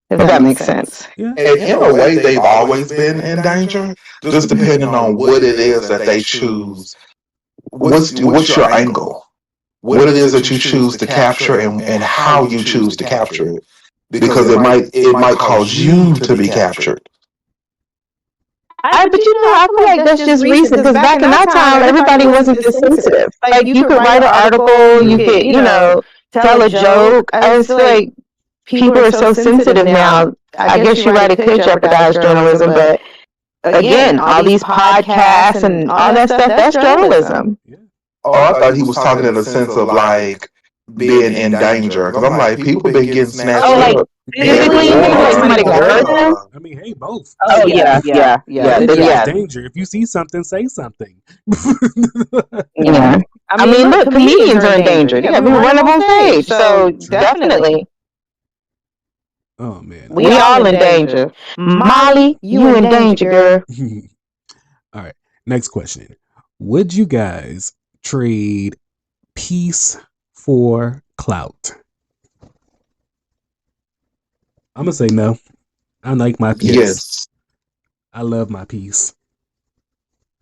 D: If that makes sense.
A: Yeah.
B: And in a way, they've always been in danger, just depending on what it is that they choose. What's your angle? What it is that you choose to capture and how you choose to capture it. Because it might cause you to be captured.
D: But you know, I feel like that's just recent, because back in our time, everybody wasn't this sensitive. Like, you could write an article, you could, you know, tell a joke. I just feel like people are so sensitive now. I guess you're right, it could jeopardize journalism, but again, all these podcasts and all that stuff, that's journalism.
B: Oh, I thought he was talking in the sense of like being in danger. Because I'm like, people been getting snatched up.
D: Oh, like physically, like somebody got hurt them?
A: I mean, hey, both.
D: Oh, yeah.
A: It's danger. If you see something, say something.
D: Yeah. I mean, look, comedians are in danger. They got people run up on stage. So, definitely.
A: Oh, man.
D: We all in danger. Molly, you in danger, girl.
A: All right. Next question. Would you guys trade peace for clout? I'm going to say no. I like my peace.
B: Yes.
A: I love my peace.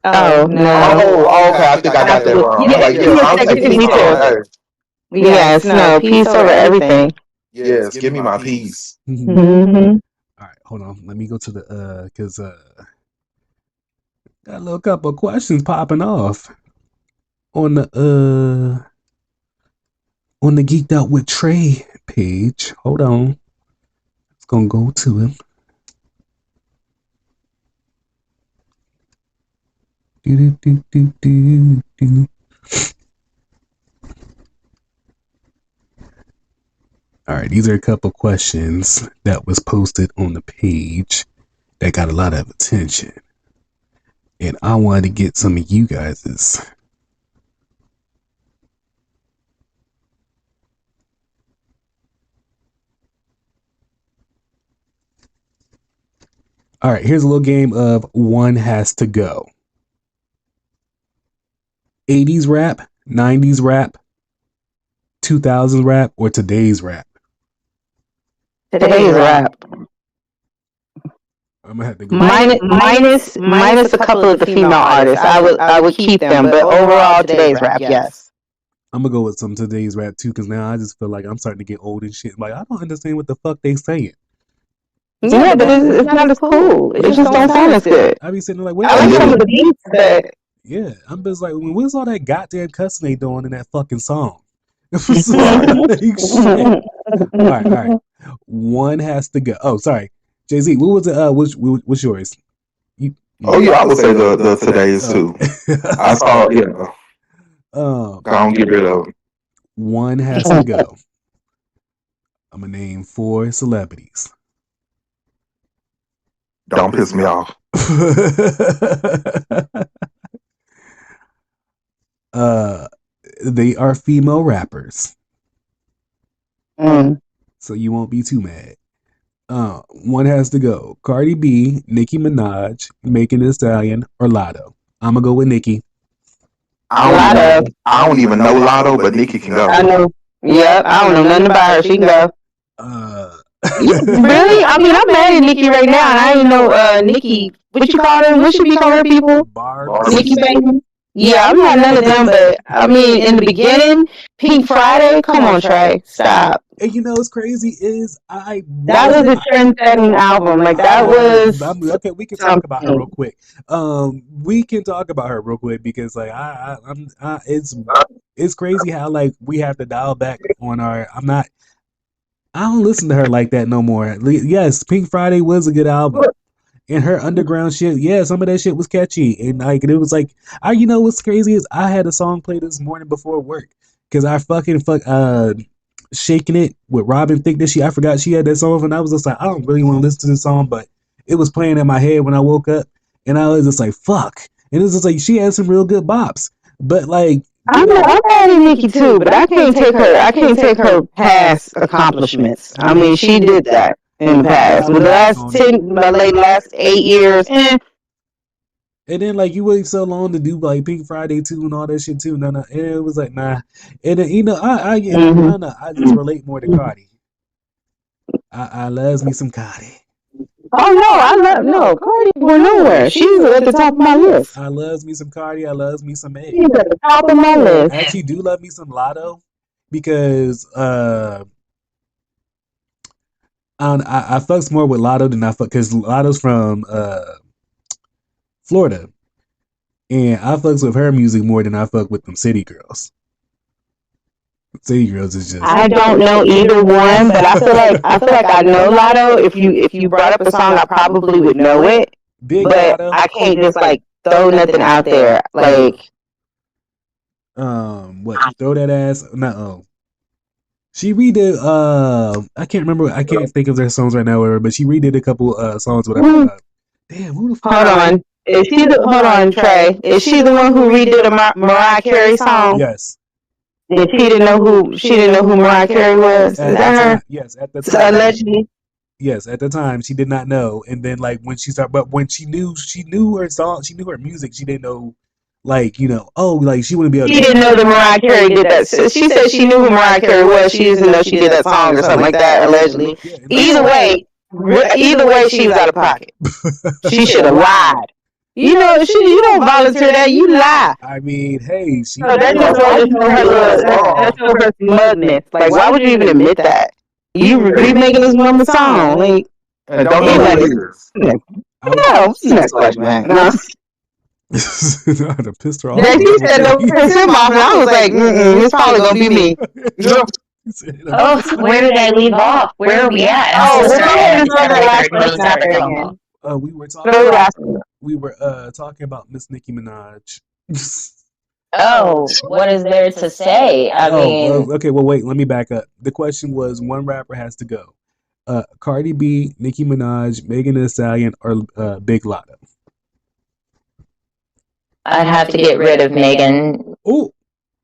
D: Oh, no.
B: Oh, okay. I think I got that wrong. I'm like, yes, I'll take peace on earth.
D: Yes, no, peace over everything.
B: Yes, give me my peace.
A: All right. hold on. Let me go to the because got a little couple of questions popping off on the Geeked Out with Trey page. Hold on. It's gonna go to him. Do, do, do, do, do. All right, these are a couple questions that was posted on the page that got a lot of attention, and I wanted to get some of you guys's. All right, here's a little game of one has to go. 80s rap, 90s rap, 2000s rap, or today's rap?
D: Today's rap.
A: I'm gonna have to go
D: Minus a couple of the female artists. I would keep them, but overall today's rap, yes.
A: I'm gonna go with some today's rap too, because now I just feel like I'm starting to get old and shit. Like I don't understand what the fuck they saying.
D: Yeah, but it's not as cool. It just don't sound as good.
A: I be sitting there like,
D: I like some of the beats, but
A: yeah, I'm just like, what's all that goddamn cussing they doing in that fucking song? Like, shit. All right. One has to go. Oh, sorry, Jay-Z. What was it? What's yours?
B: I would say the today's too. I saw, don't get rid of them.
A: One has to go. I'm gonna name 4 celebrities.
B: Don't piss me off.
A: They are female rappers.
D: Mm.
A: So you won't be too mad. One has to go. Cardi B, Nicki Minaj, Megan Thee Stallion, or Lotto. I'm gonna go with Nicki.
B: I don't even know Lotto, but Nicki can go.
D: I know. Yep, I don't know nothing about her. She can go. Really? I mean, I'm mad at Nicki right now, and I didn't know Nicki. What you call her? What should we call her, people?
A: Barbs.
D: Nicki baby. Yeah, I'm not none of them, but I mean, in the beginning, Pink Friday. Come on, Trey, stop.
A: And you know what's crazy is
D: that was a trend-setting album. Like that was.
A: Okay, we can talk about her real quick. We can talk about her real quick because like it's crazy how like we have to dial back on our. I don't listen to her like that no more. Yes, Pink Friday was a good album. And her underground shit, yeah, some of that shit was catchy. And like it was like you know what's crazy is I had a song play this morning before work. Cause I Shaking It with Robin Thicke that I forgot she had that song, and I was just like, I don't really want to listen to this song, but it was playing in my head when I woke up, and I was just like, fuck. And it was just like she had some real good bops. But like
D: I'm mad at Nicki too, but I can't take her past accomplishments. I mean, she did that in the past. With the last 8 years.
A: And then like you waited so long to do like Pink Friday 2 and all that shit too. No, and it was like nah. And then, you know, I just relate more to Cardi. I loves me some Cardi.
D: Oh no, Cardi went nowhere. She's at the top of my list.
A: I loves me some Cardi. I loves me some Meg.
D: She's at the top of my list.
A: I actually do love me some Lotto because I fucks more with Lotto than I fuck because Lotto's from Florida, and I fucks with her music more than I fuck with them City Girls. City Girls is just.
D: I don't know either one, but I feel like I know Lotto. If you brought up a song, I probably would know it.
A: Big
D: but
A: Lotto.
D: I can't just like throw nothing out there. Like
A: what? Throw that ass? No. She redid. I can't remember. I can't think of their songs right now, but she redid a couple songs. Whatever. Damn, who the fuck?
D: Hold on. Hold on, Trey. Is she the one who redid a Mariah Carey song?
A: Yes.
D: And she didn't know who Mariah Carey was. Is that her?
A: Yes, at the time.
D: Allegedly.
A: Yes, at the time she did not know, and then like when she started, but when she knew her song, she knew her music. She didn't know, like she wouldn't be able.
D: She didn't know that Mariah Carey did that. She said she knew who Mariah Carey was. She didn't know she did that song or something like that. Allegedly. Either way, she was out of pocket. She should have lied. You know, you don't volunteer that. You lie.
A: I mean, hey, she.
D: So that's her smugness. Like, why would you even admit that? You remaking this woman's song? Like,
B: Don't know what it is.
D: No, next question, man. No.
A: I'd have pissed her off.
D: Then he said, "Don't piss him off," and I was like, "It's probably gonna be me."
C: Oh, where did I leave off? Where are we at?
D: Oh,
A: we were talking about Miss Nicki Minaj.
C: Oh, what is there to say? I mean,
A: okay. Well, wait. Let me back up. The question was, one rapper has to go: Cardi B, Nicki Minaj, Megan Thee Stallion, or Big Lotto.
C: I'd have to get rid of Megan.
A: Ooh.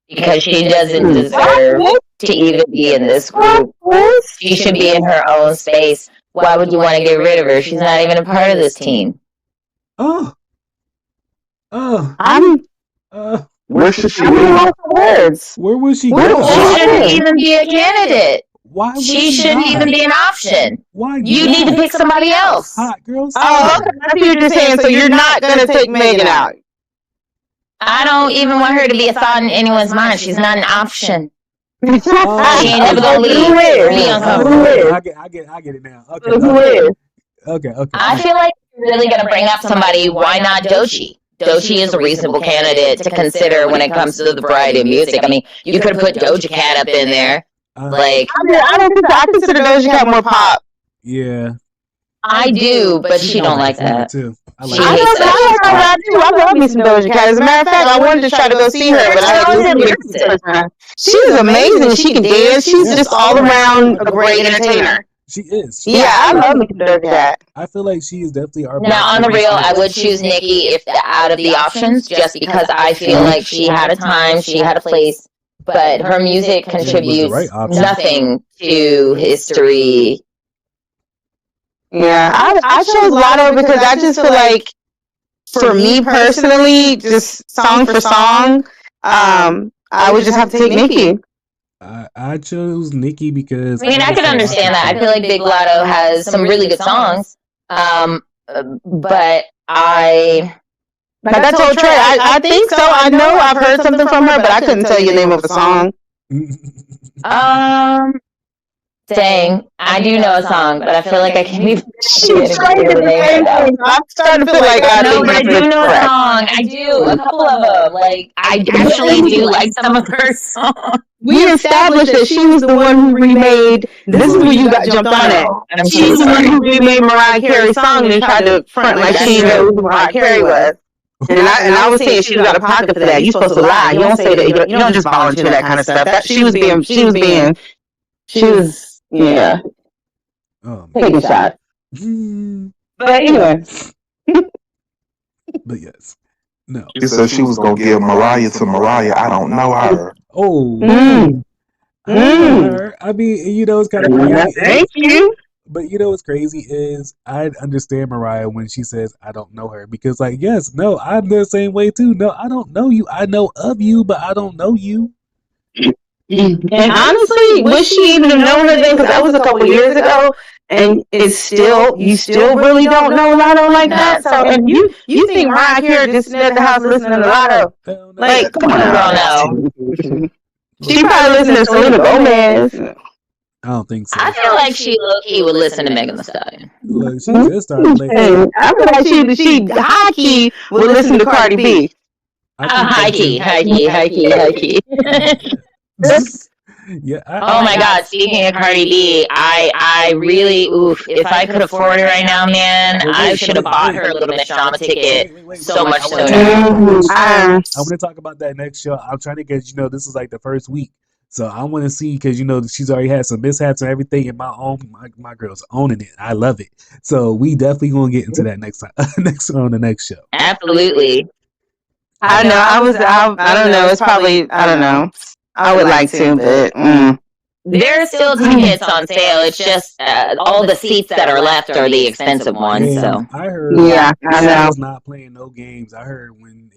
C: Because she doesn't deserve to even be in this group. She should be in her own space. Why would you want to get rid of her? She's not even a part of this team.
A: Oh.
B: Where should she
D: be?
A: Where would she
C: go? She shouldn't even be a candidate.
A: Why?
C: She shouldn't even be an option.
A: Why?
C: You need to pick somebody else.
A: Hot girls.
D: Oh, okay. I see what you're saying. So you're not gonna take Megan out.
C: I don't even want her to be a thought in anyone's mind. She's not an option. She ain't never gonna leave.
A: I get it now. Okay.
C: I feel like you're really gonna bring up somebody. Why not Doechii? Doechii is a reasonable candidate to consider when it comes to the variety of music. I mean, you could have put Doja Cat up in there. I
D: don't think I consider Doja Cat more pop.
A: Yeah.
C: I do, but she don't like that.
A: Too.
D: I love me some Doja Cat. As a matter of fact, I wanted to try to go see her, but she's amazing. She can dance. She's just all around a great entertainer.
A: She is.
D: I love me some Doja Cat.
A: I feel like she is definitely our.
C: Now, on the real, I would choose Nicki if out of the options, just because I feel like she had a time, she had a place, but her music contributes nothing to history.
D: Yeah, I chose Lotto because I just feel like, for me personally, just song for song, I would just have to take Nicki.
A: I chose Nicki because
C: I can understand that. I feel like Big Lotto has some really good songs, but
D: that's all Trey. I think so. I know I've heard something from her, but I couldn't tell you the name of the song.
C: Dang, I do know a song, but I feel like I can't even.
D: She's trying to the name. I'm starting to feel like I
C: do know a song. I do a couple of them. Like I actually do like some of her songs.
D: We established that she was the one who remade. This is where you got jumped on it. She's the one who remade Mariah Carey's song and tried to front like she knew who Mariah Carey was. And I was saying she was out of pocket for that. You're supposed to lie. You don't say that. You don't just volunteer that kind of stuff. She was. Yeah. Take a shot. But anyway.
A: But yes. No.
B: She said she was going to give Mariah to Mariah. I don't know her.
A: Oh. I mean, it's kind of crazy.
D: Thank you.
A: But what's crazy is I understand Mariah when she says I don't know her, because I'm the same way too. No, I don't know you. I know of you, but I don't know you.
D: And honestly, would she even have known her then? Because that was a couple years ago, and you still really don't know Lotto like that. So, and you think Mariah Carey just sitting at the house listening to Lotto? Like, come on, girl, no. She probably listened to Selena Gomez.
A: I don't think so.
C: I feel like she low-key would listen to Megan Thee Stallion.
A: Look, she just started making.
D: I feel like she high-key would listen to Cardi B.
C: High-key.
A: Yeah.
C: Oh my God! Speaking of Cardi B, I really, if I could afford it right now, man, I should have bought her a Little Miss Drama ticket so much sooner.
A: I want to talk about that next show. I'm trying to get this is like the first week, so I want to see, because she's already had some mishaps and everything, and my girl's owning it. I love it. So we definitely gonna get into that next time, on the next show.
C: Absolutely.
D: I know. I don't know. It's probably, I don't know. I would like to, but
C: there are still tickets on sale. It's just all the seats that are left are the expensive ones.
A: And
C: so
A: I heard,
D: I know.
A: Not playing no games. I heard when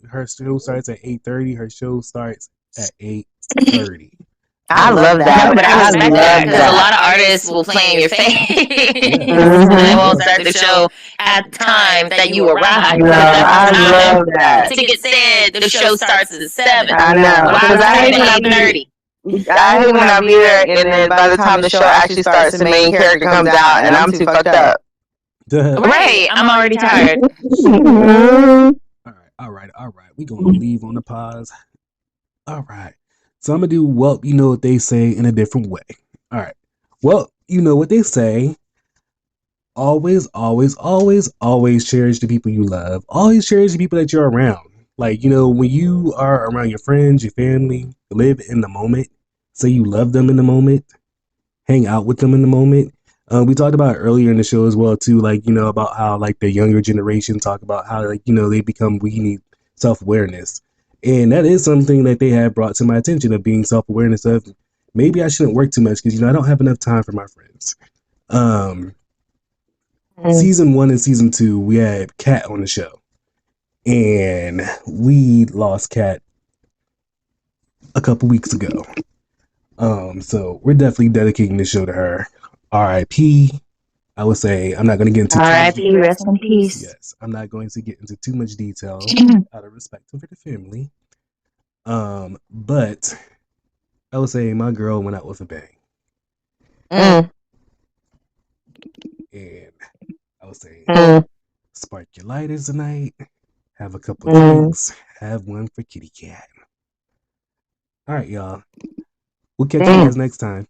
A: her show starts at 8:30, her show starts at 8:30.
D: I love that.
C: No, but I respect that, because a lot of artists will play in your face. They won't start the show at the time that you arrive.
D: I love that.
C: Ticket said the show starts at 7.
D: I know.
C: Well, I was at 8:30.
D: I hate when I be there, and then by the time the show actually starts, the main character comes out, and I'm too fucked up.
C: Right, I'm already tired.
A: All right. We gonna leave on the pause. All right. So I'm gonna do well, you know what they say in a different way. All right. Well, you know what they say. Always, always, always, always cherish the people you love. Always cherish the people that you're around. Like, you know, when you are around your friends, your family, live in the moment. Say you love them in the moment. Hang out with them in the moment. We talked about it earlier in the show as well too, like, you know, about how like the younger generation talk about how, like, you know, we need self-awareness, and that is something that they have brought to my attention, of being self-awareness of maybe I shouldn't work too much because, you know, I don't have enough time for my friends. Season 1 and season 2 we had Kat on the show, and we lost Kat a couple weeks ago. So we're definitely dedicating this show to her. R.I.P. I would say I'm not going to get into
C: R.I.P. Rest in peace.
A: Yes, I'm not going to get into too much detail out of respect for the family. But I would say my girl went out with a bang. And I would say spark your lighters tonight. Have a couple drinks. Have one for Kitty Cat. All right, y'all. We'll catch you guys next time.